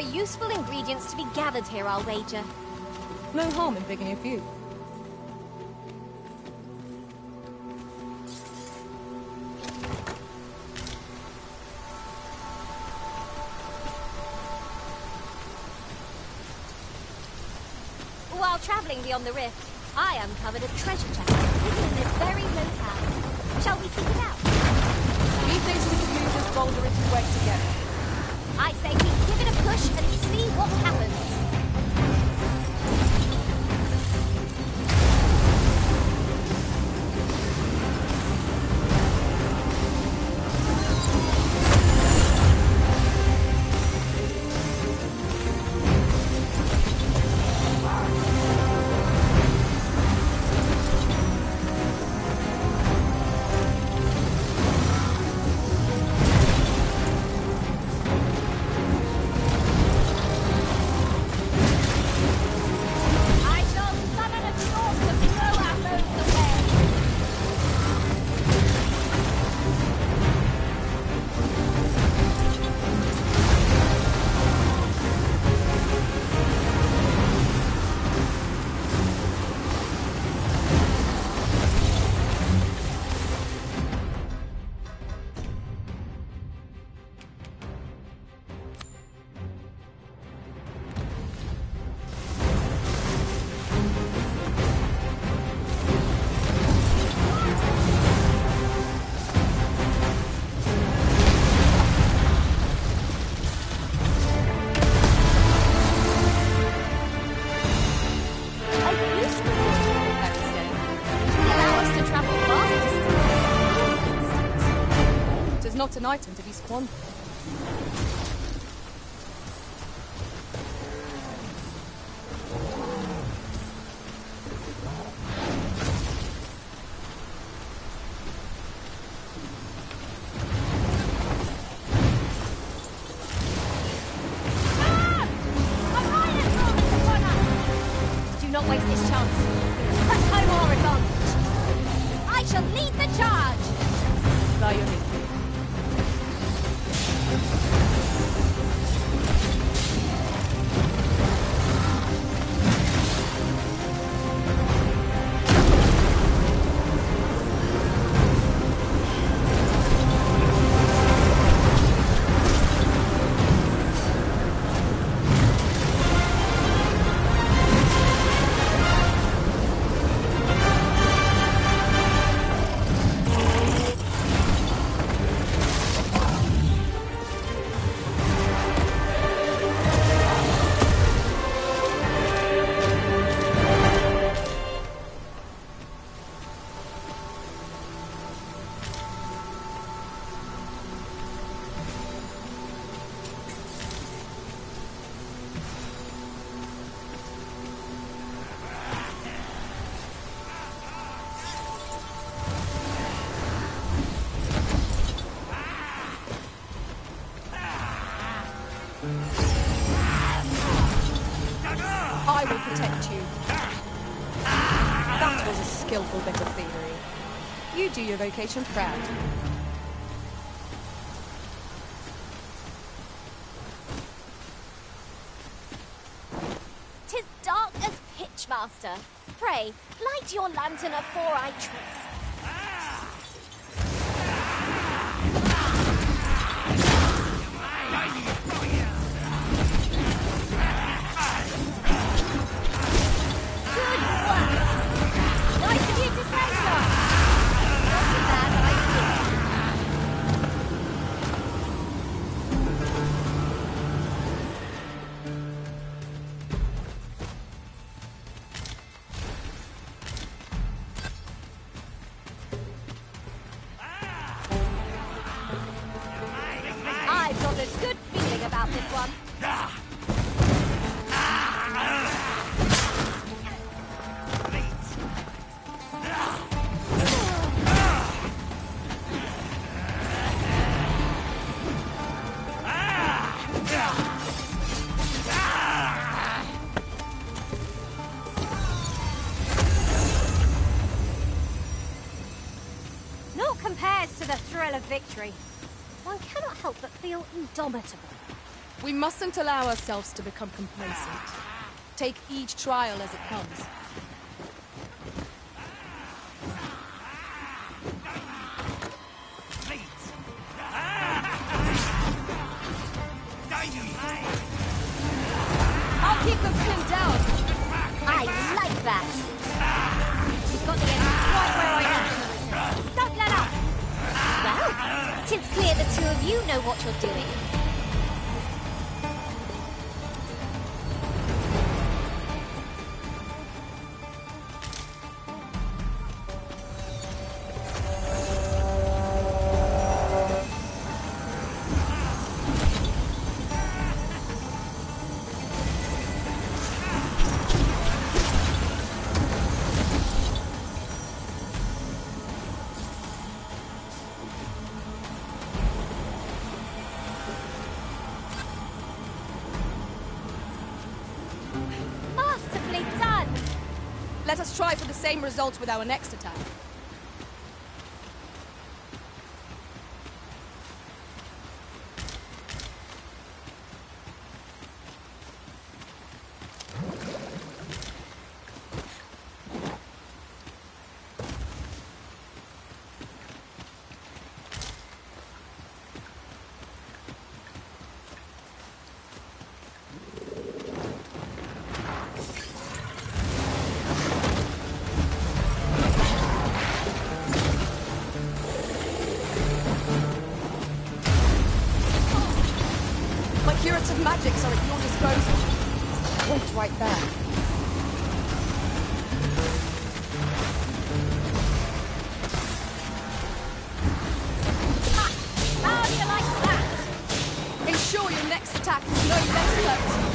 are useful ingredients to be gathered here, I'll wager. No harm in picking a few. While travelling beyond the rift, I uncovered a treasure chest hidden in this very locale. Shall we seek it out? Methinks we can move this boulder into work together. I say we give it a push and see what happens. Not an item to be squandered. Do not waste this chance. Press home our advantage. I shall lead the charge. By your lead. I will protect you. That was a skillful bit of thievery. You do your vocation proud. "'Tis dark as pitch, master. Pray, light your lantern afore I trip." Good work! Nice of you to say so. Not so bad, I see. I've got a good feeling about this one. Naught compares to the thrill of victory. One cannot help but feel indomitable. We mustn't allow ourselves to become complacent. Take each trial as it comes. I'll keep them pinned down. I like that. You've got the enemy right where I am. Don't let up. Well, 'tis clear the two of you know what you're doing. Masterfully done! Let us try for the same result with our next attack. My curative magics are at your disposal. Point right there. How do you like that? Ensure your next attack is no less potent.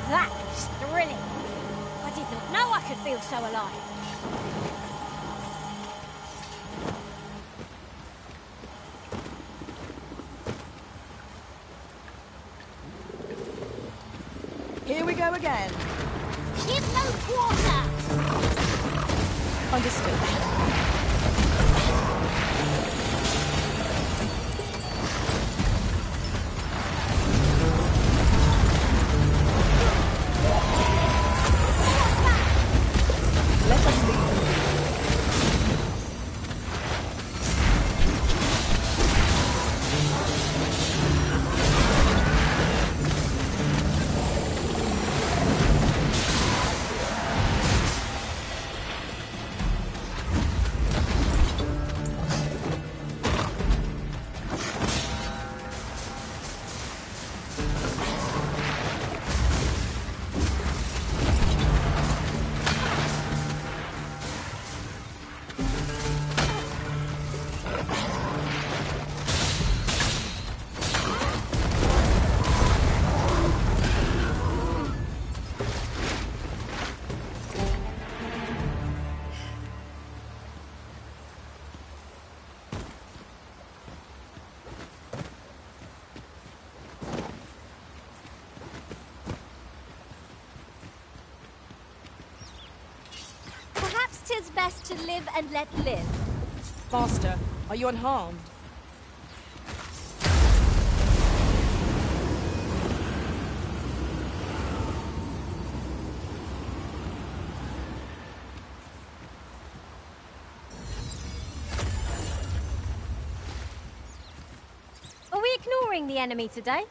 That's thrilling. I did not know I could feel so alive. Here we go again. Give no quarter! Understood. Let us leave them be. Perhaps 'tis best to live and let live. Master, are you unharmed? Are we ignoring the enemy today?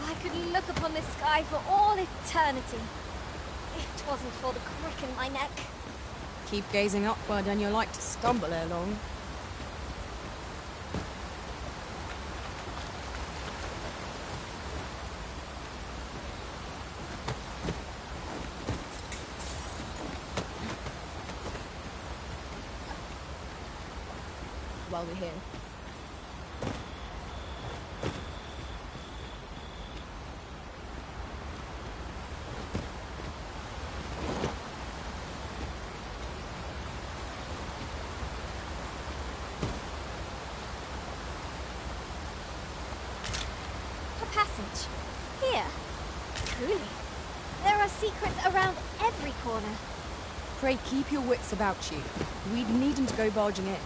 I could look upon this sky for all eternity. It wasn't for the crick in my neck. Keep gazing upward and you're like to stumble ere long. While we're here. A passage. Here. Truly. There are secrets around every corner. Pray keep your wits about you. We needn't go barging in.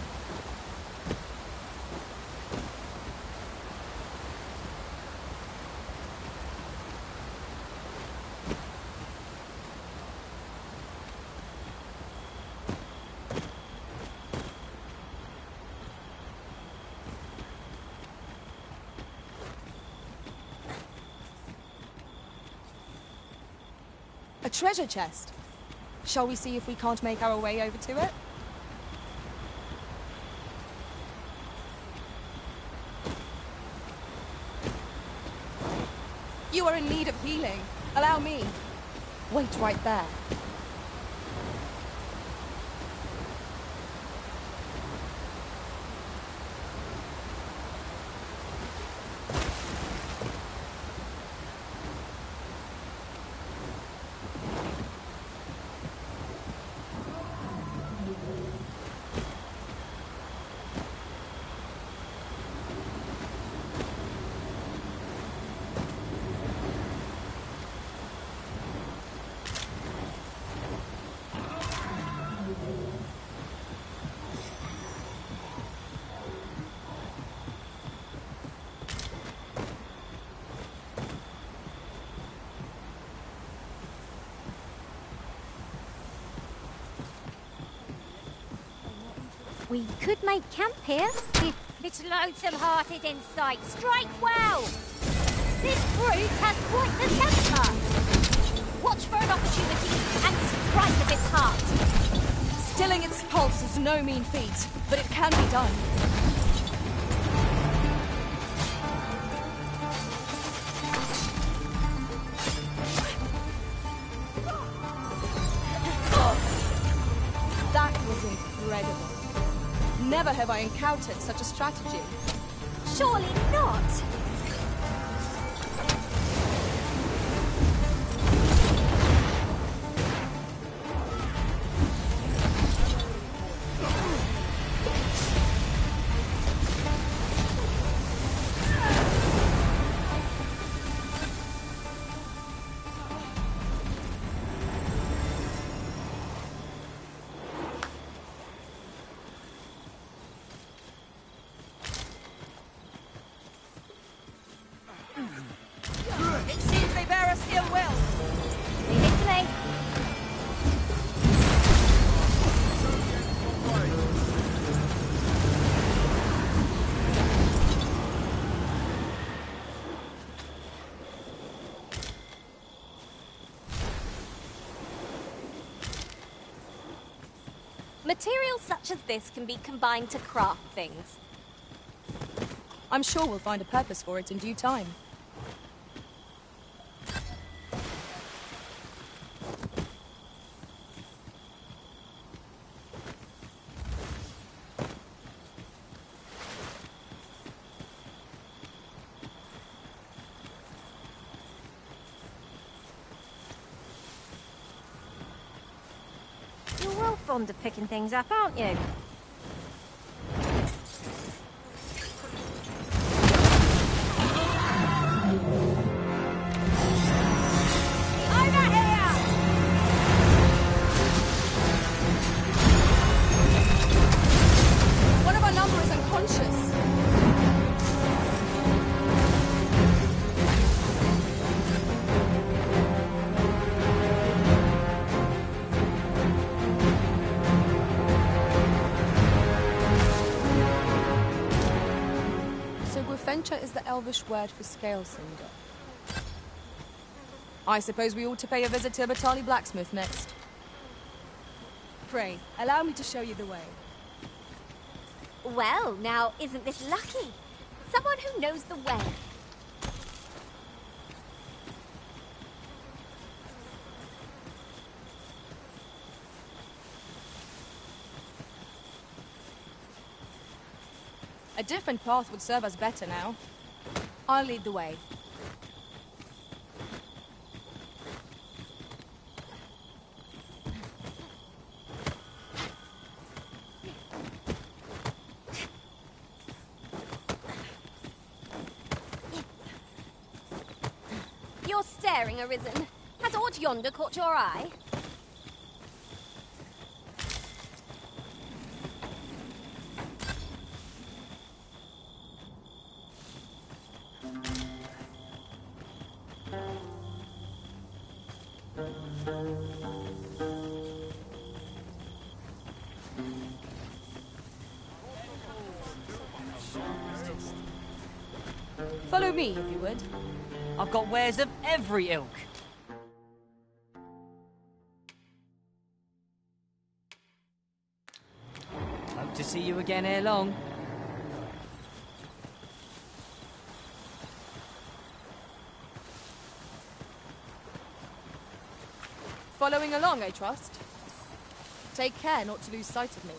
A treasure chest. Shall we see if we can't make our way over to it? You are in need of healing. Allow me. Wait right there. We could make camp here if this loathsome heart is in sight. Strike well! This brute has quite the temper. Watch for an opportunity and strike at its heart. Stilling its pulse is no mean feat, but it can be done. That was incredible. Never have I encountered such a strategy. Surely not! It seems they bear us ill will. Leave it to me. Materials such as this can be combined to craft things. I'm sure we'll find a purpose for it in due time. You're well fond of picking things up, aren't you? One of our number is unconscious. So Gwefencha is the Elvish word for scale cinder. I suppose we ought to pay a visit to Batali Blacksmith next. Pray, allow me to show you the way. Well, now, isn't this lucky? Someone who knows the way. A different path would serve us better now. I'll lead the way. You're staring, Arisen. Has aught yonder caught your eye? Follow me, if you would. I've got wares of every ilk. Hope to see you again ere long. Following along, I trust. Take care not to lose sight of me.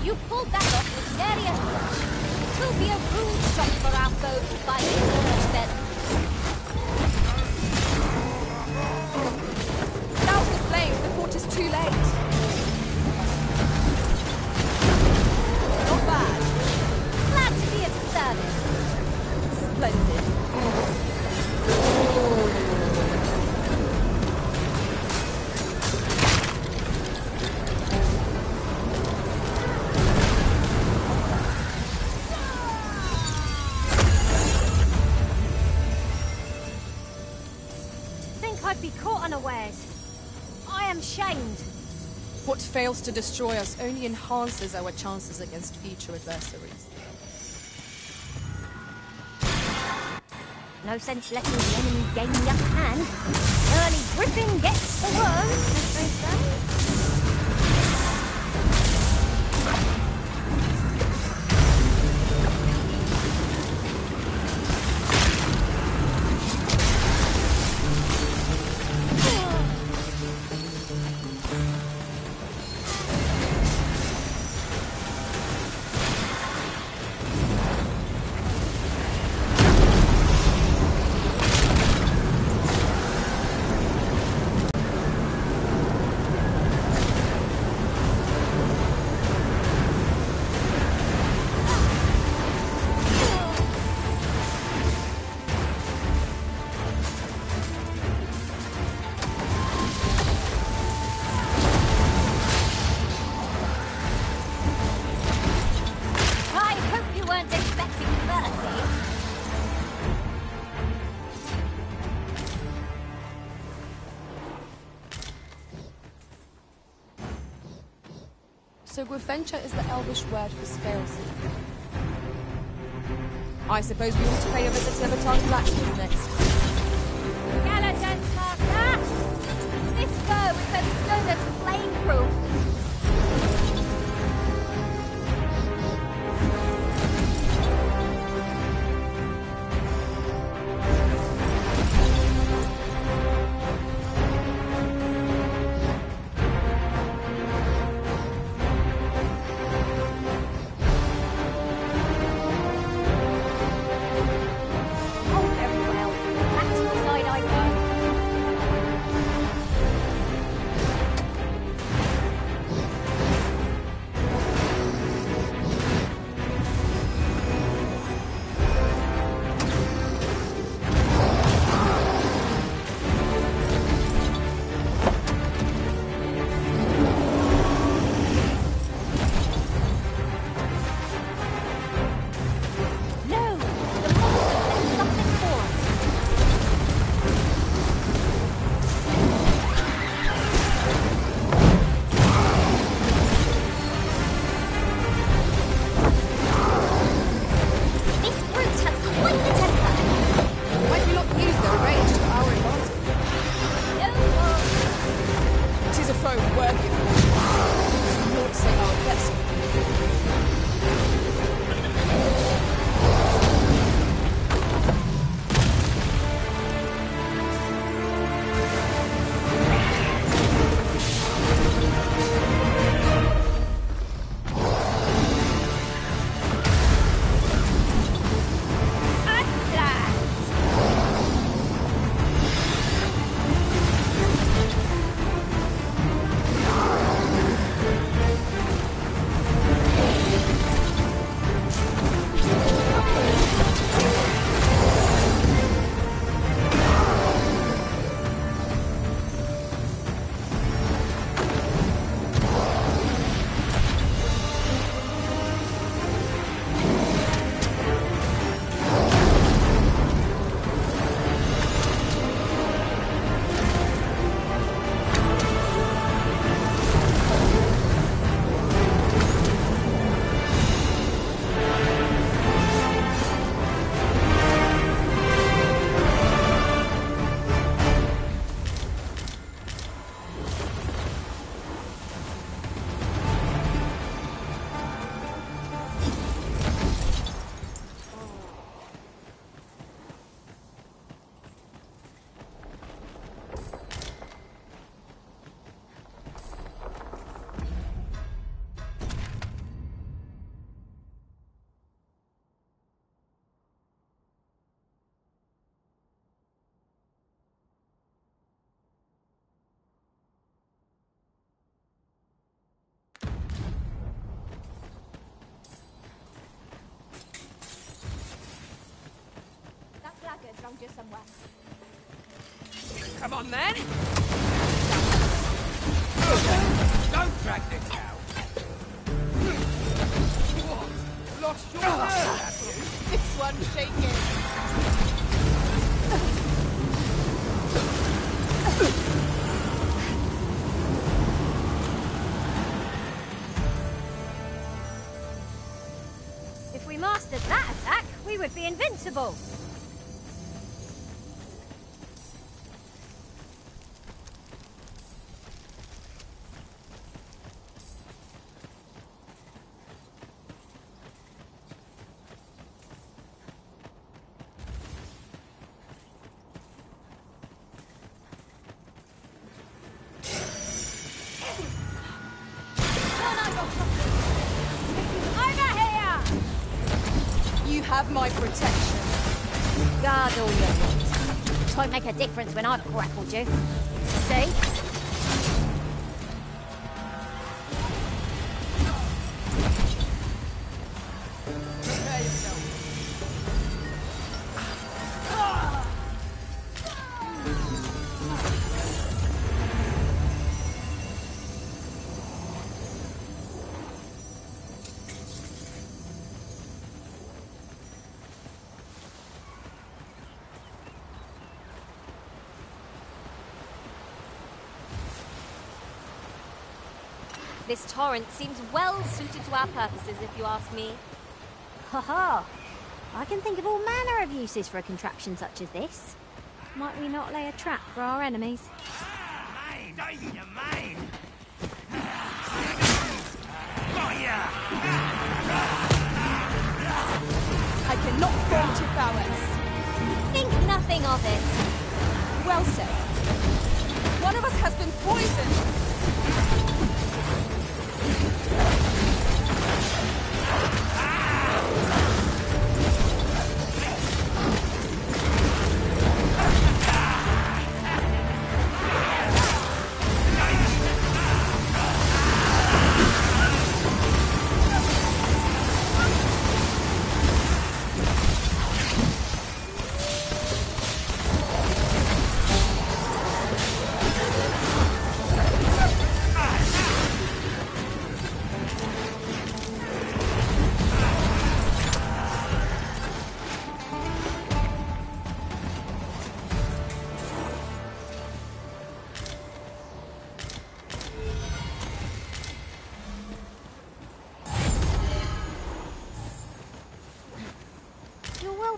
You pulled that off with nary a flinch. 'Twill be a rude shot for our foes to find you then. Douse the flames, the fort is too late. Not bad. Glad to be of service. Splendid. I'd be caught unawares. I am shamed. What fails to destroy us only enhances our chances against future adversaries. No sense letting the enemy gain the upper hand. Early gripping gets the worm, as they say. So Gwynfencha is the Elvish word for scaleseeker. I suppose we ought to pay a visit to Batali Blacksmith next. Skeletons, Master! This bow is as good as flame-proof. a foe worthy of me. Lord say our best. Around here somewhere. Come on, then! Don't drag this out! What? Lost your nerve, have you? This one's shaking. If we mastered that attack, we would be invincible. Have my protection. Guard all your needs. It won't make a difference when I've grappled you. See? Prepare yourself. This torrent seems well suited to our purposes, if you ask me. Ha ha! I can think of all manner of uses for a contraption such as this. Might we not lay a trap for our enemies? I cannot fault your prowess. Think nothing of it. Well said. One of us has been poisoned.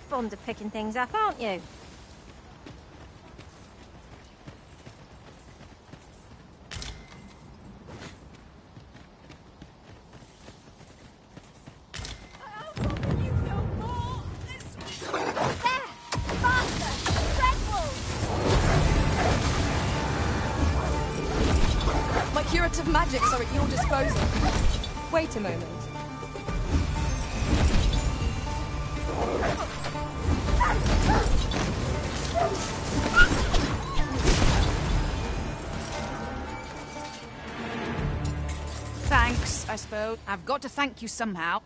Fond of picking things up, aren't you? curative magics are at your disposal. Wait a moment. Thanks, I suppose. I've got to thank you somehow.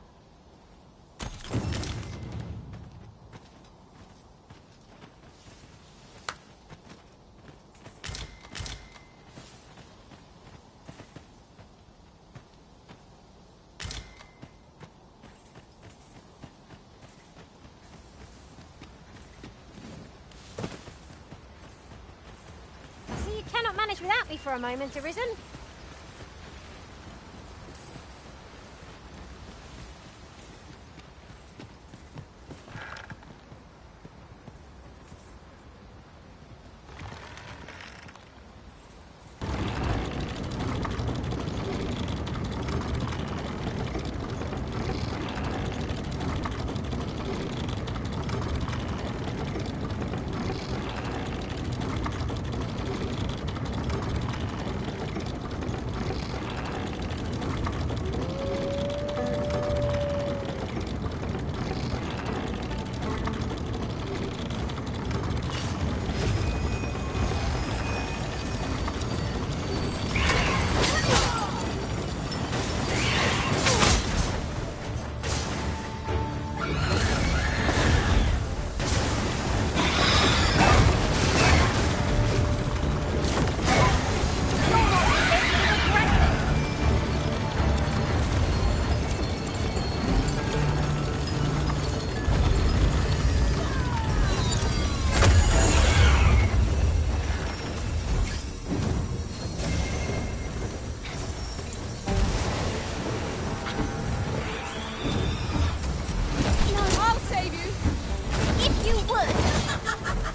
So you cannot manage without me for a moment, Arisen?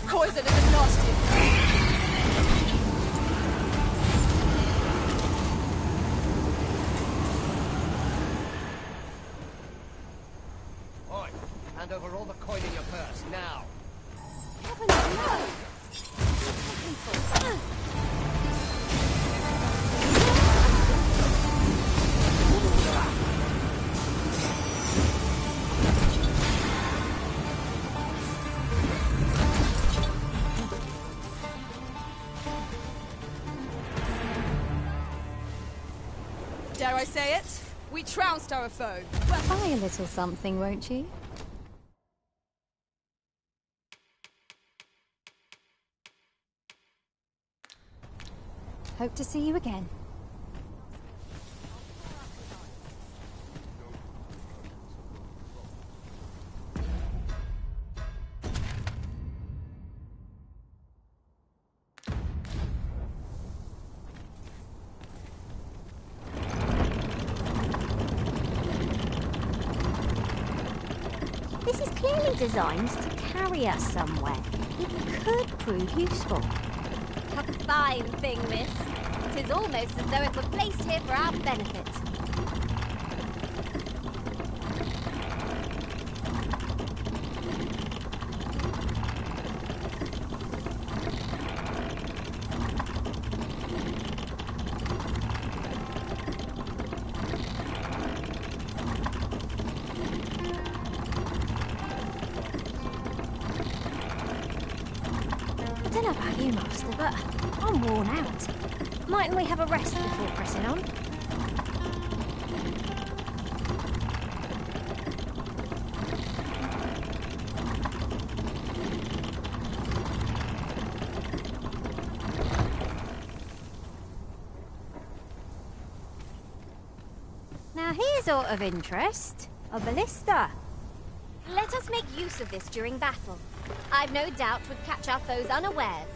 Poison is exhausted. Oi, hand over all the coin in your purse, now. Heavens, no! Dare I say it? We trounced our foe. Buy a little something, won't you? Hope to see you again. This is clearly designed to carry us somewhere. It could prove useful. A fine thing, miss. It is almost as though it were placed here for our benefit. I don't know about you, Master, but I'm worn out. Mightn't we have a rest before pressing on? Now here's aught of interest. A ballista. Let us make use of this during battle. I've no doubt would catch our foes unawares.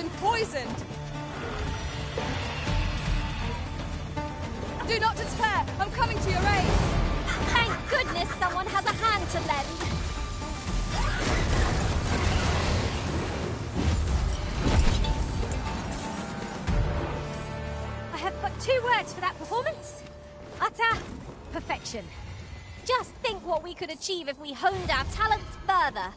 been poisoned! Do not despair! I'm coming to your aid! Thank goodness someone has a hand to lend! I have but 2 words for that performance. Utter perfection. Just think what we could achieve if we honed our talents further.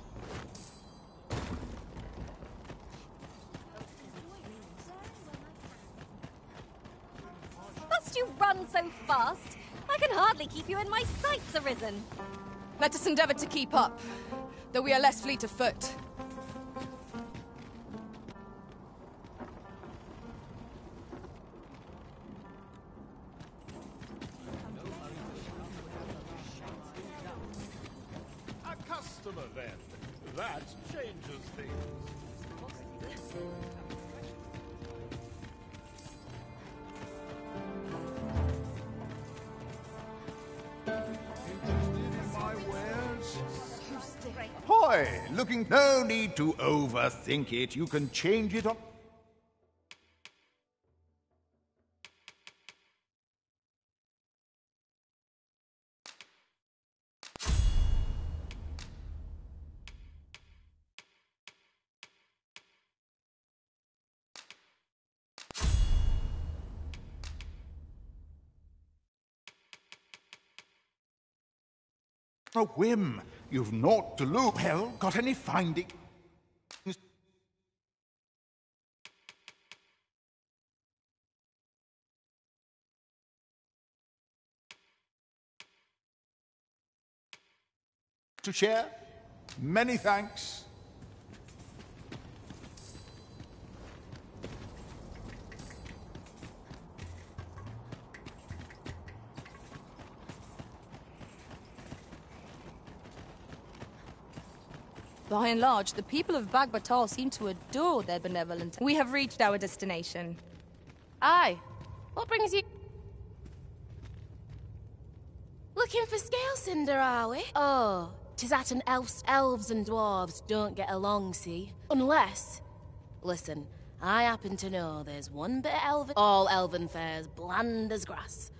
Must you run so fast? I can hardly keep you in my sights, Arisen. Let us endeavor to keep up, though we are less fleet of foot. A customer, then. That changes things. Hoy, looking... No need to overthink it. You can change it on... A whim. You've naught to lose. Well, got any findings? To share? Many thanks. By and large, the people of Bagbatal seem to adore their benevolent... We have reached our destination. Aye. What brings you... Looking for Scale Cinder, are we? Oh, 'tis at an elves and dwarves don't get along, see? Unless... Listen, I happen to know there's one bit of elven... All elven fare's bland as grass.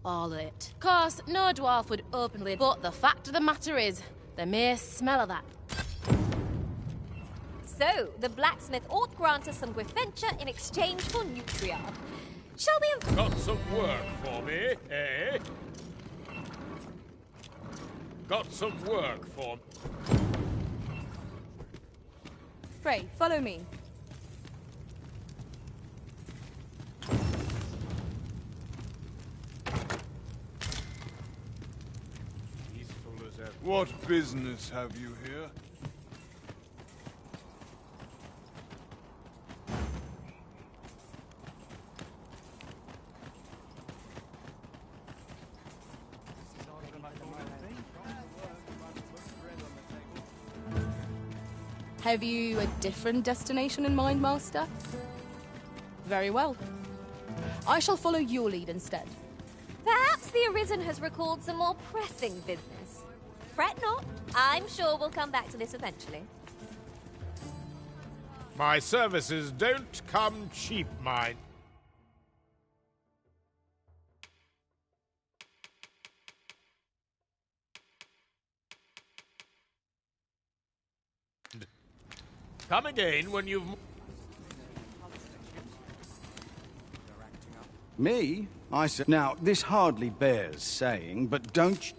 All of it. Course, no dwarf would openly... But the fact of the matter is, they may smell of that. So, the blacksmith ought grant us some Gwifenture in exchange for Nutriard. Shall we... Got some work for me, eh? Got some work for... Pray, follow me. Peaceful as ever. What business have you here? Have you a different destination in mind, Master? Very well. I shall follow your lead instead. Perhaps the Arisen has recalled some more pressing business. Fret not. I'm sure we'll come back to this eventually. My services don't come cheap, mine. Come again when you've... Me? I said... Now, this hardly bears saying, but don't...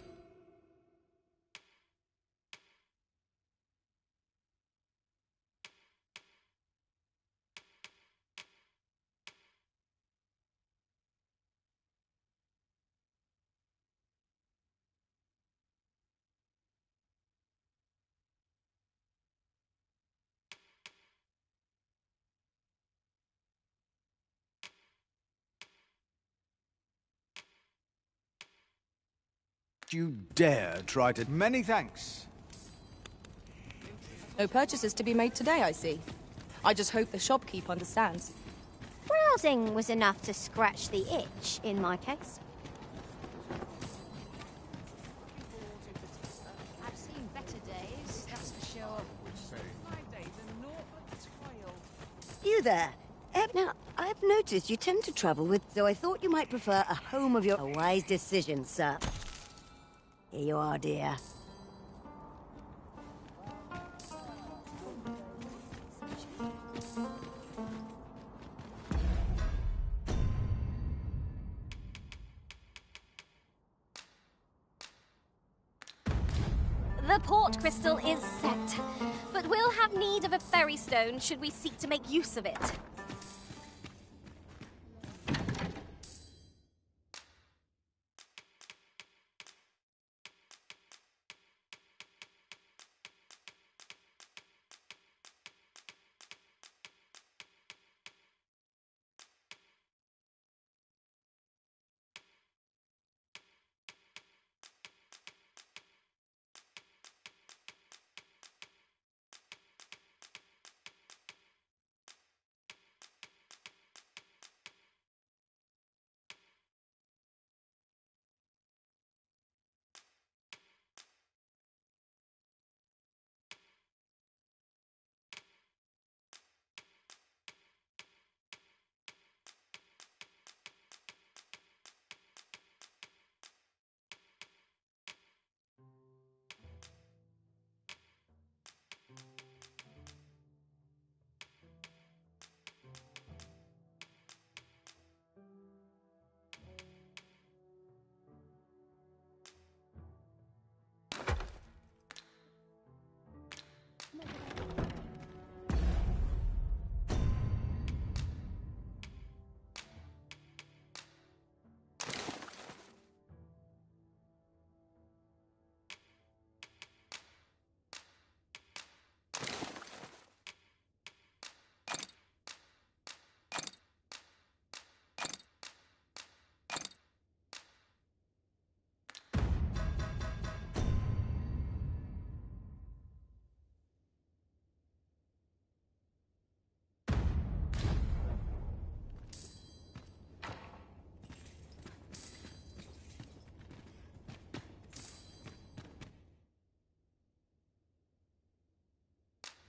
you dare try to... Many thanks. No purchases to be made today, I see. I just hope the shopkeep understands. Browsing was enough to scratch the itch, in my case. I've seen better days, that's for sure. 5 days and naught but toil. You there. Now, I've noticed you tend to travel with, so I thought you might prefer a home of your... A wise decision, sir. Here you are, dear. The port crystal is set, but we'll have need of a ferry stone should we seek to make use of it.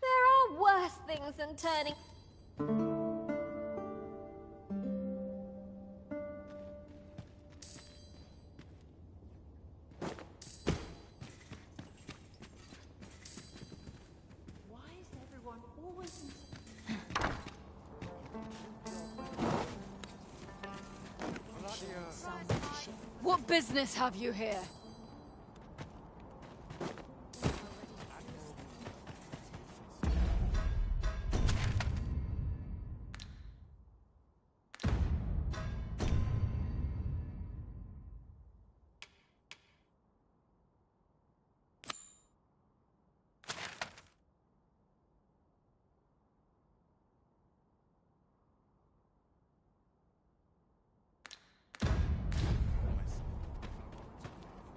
There are worse things than turning... What business have you here?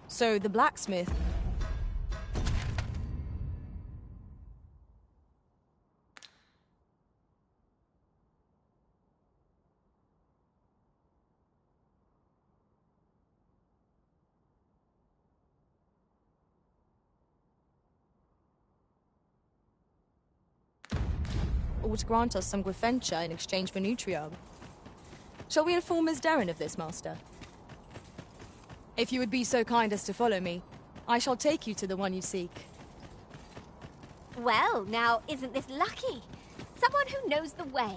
So, the blacksmith... or to grant us some Gwefencha in exchange for Nutriog. Shall we inform Miss Darren of this, Master? If you would be so kind as to follow me, I shall take you to the one you seek. Well, now, isn't this lucky? Someone who knows the way.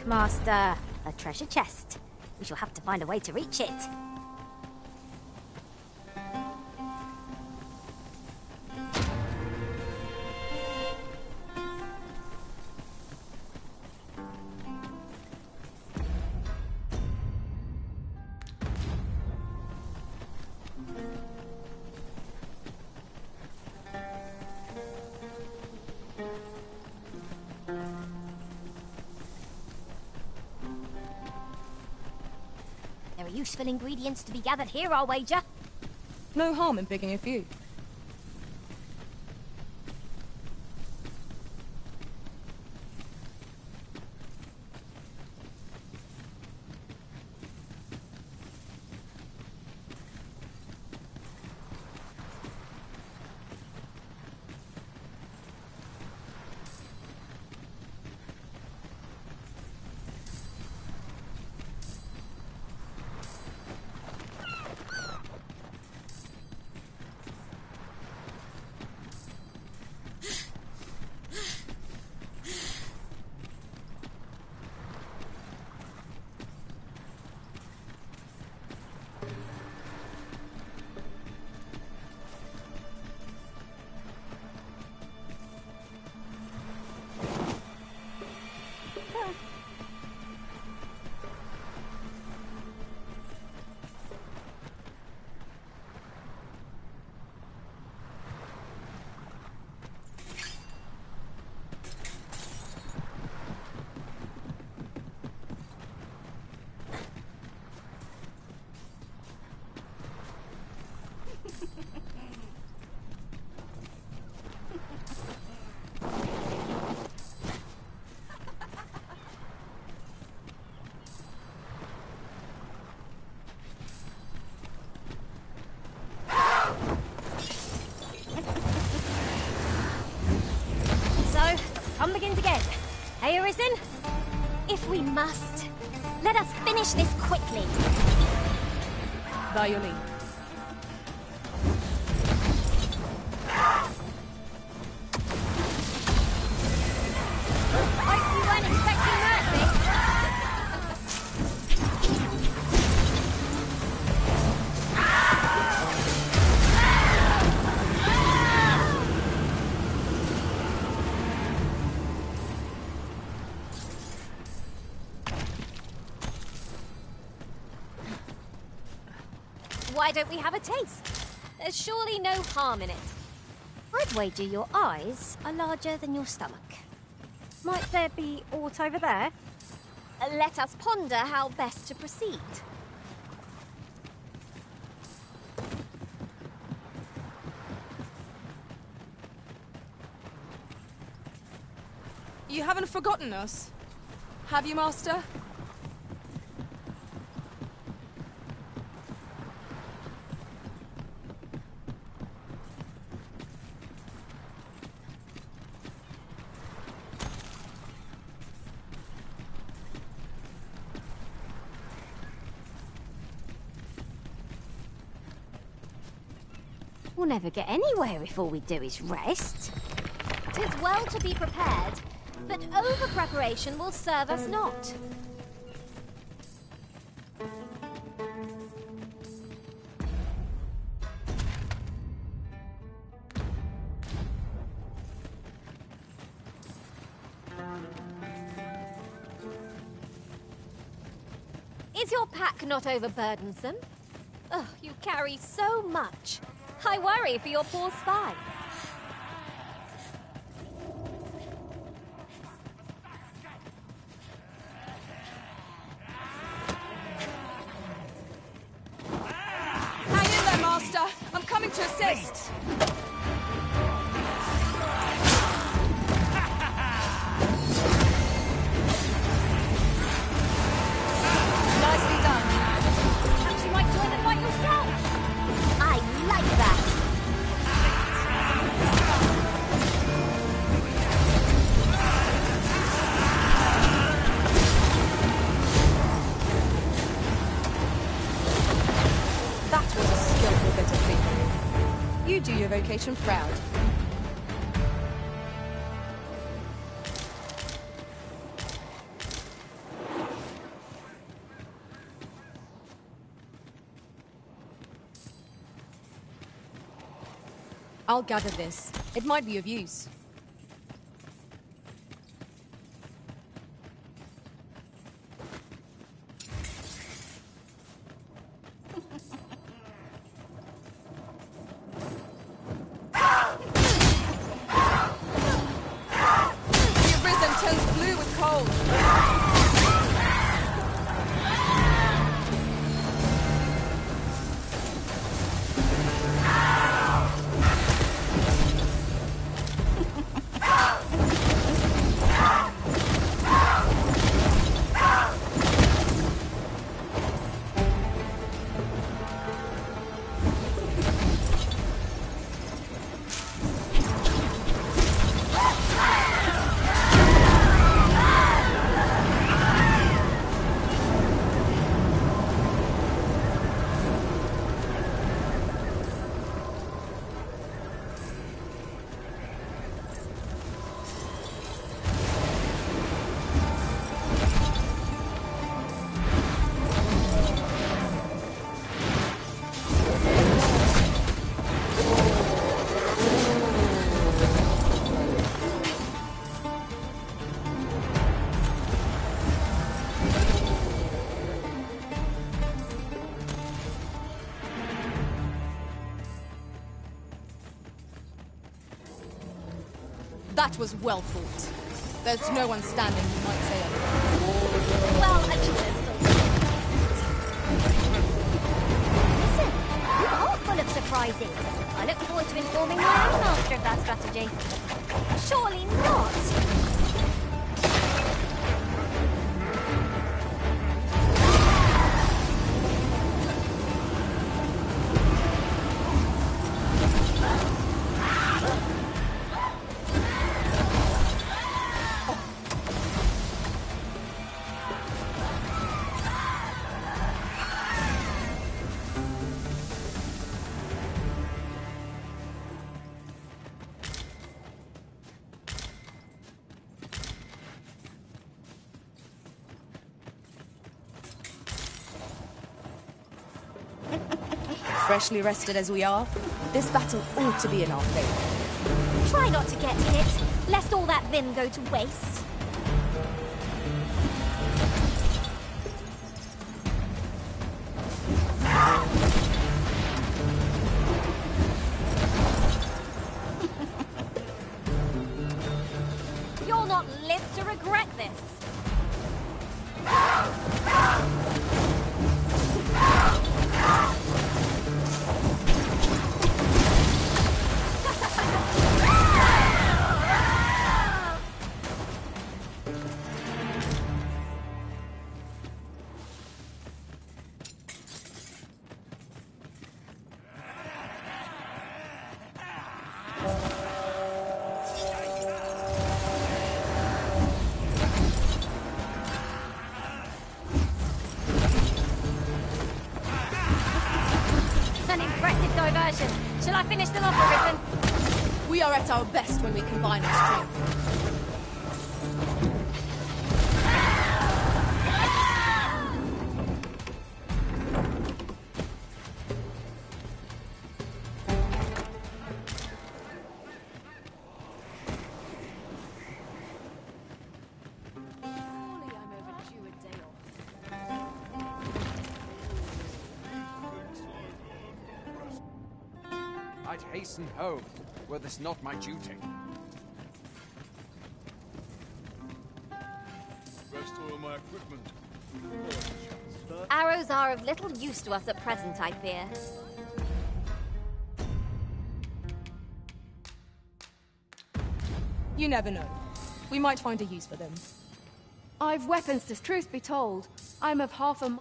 Master, a treasure chest. We shall have to find a way to reach it. useful ingredients to be gathered here, I'll wager. No harm in picking a few. Fun begins again. Hey, Arisen? If we must, let us finish this quickly. By your leave. Hope you weren't expecting mercy. Why don't we have a taste? There's surely no harm in it. I'd wager your eyes are larger than your stomach. Might there be aught over there? Let us ponder how best to proceed. You haven't forgotten us, have you, Master? We'll never get anywhere if all we do is rest. 'Tis well to be prepared, but over-preparation will serve us not. Is your pack not overburdensome? Oh, you carry so much. I worry for your poor spine. Hang in there, Master. I'm coming to assist. Nicely done. Perhaps you might join the fight yourself. I like that. That was a skillful bit of feat. You do your vocation proud. I'll gather this. It might be of use. The Arisen turns blue with cold. That was well fought. There's no one standing who might say otherwise. Well, actually, there's still... Listen, you are full of surprises. I look forward to informing my own master of that strategy. Surely not. Freshly rested as we are, this battle ought to be in our favor. Try not to get hit, lest all that vim go to waste. You'll not live to regret this. An impressive diversion. Shall I finish them off, Arisen? We are at our best when we combine our strength. I'd hasten home, were this not my duty. Rest all my equipment. Arrows are of little use to us at present, I fear. You never know. We might find a use for them. I've weapons, to truth be told. I'm of half a...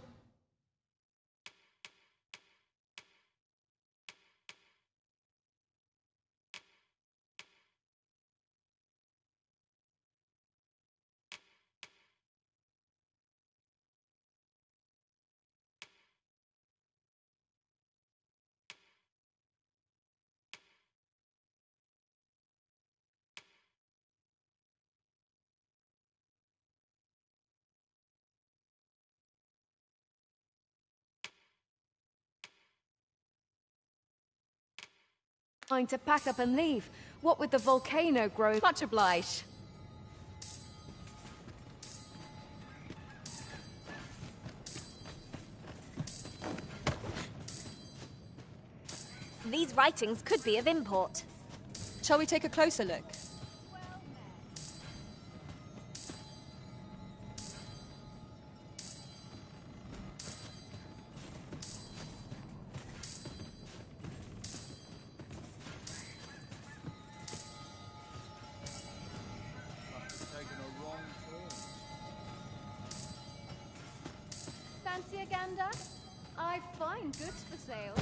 Trying to pack up and leave. What with the volcano growing... Much obliged. These writings could be of import. Shall we take a closer look? Fancy a gander? I find goods for sale.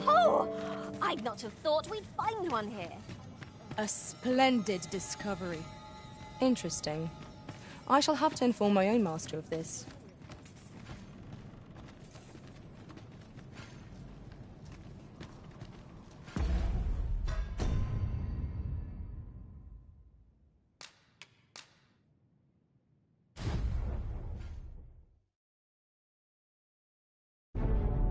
Oh! I'd not have thought we'd find one here. A splendid discovery. Interesting. I shall have to inform my own master of this.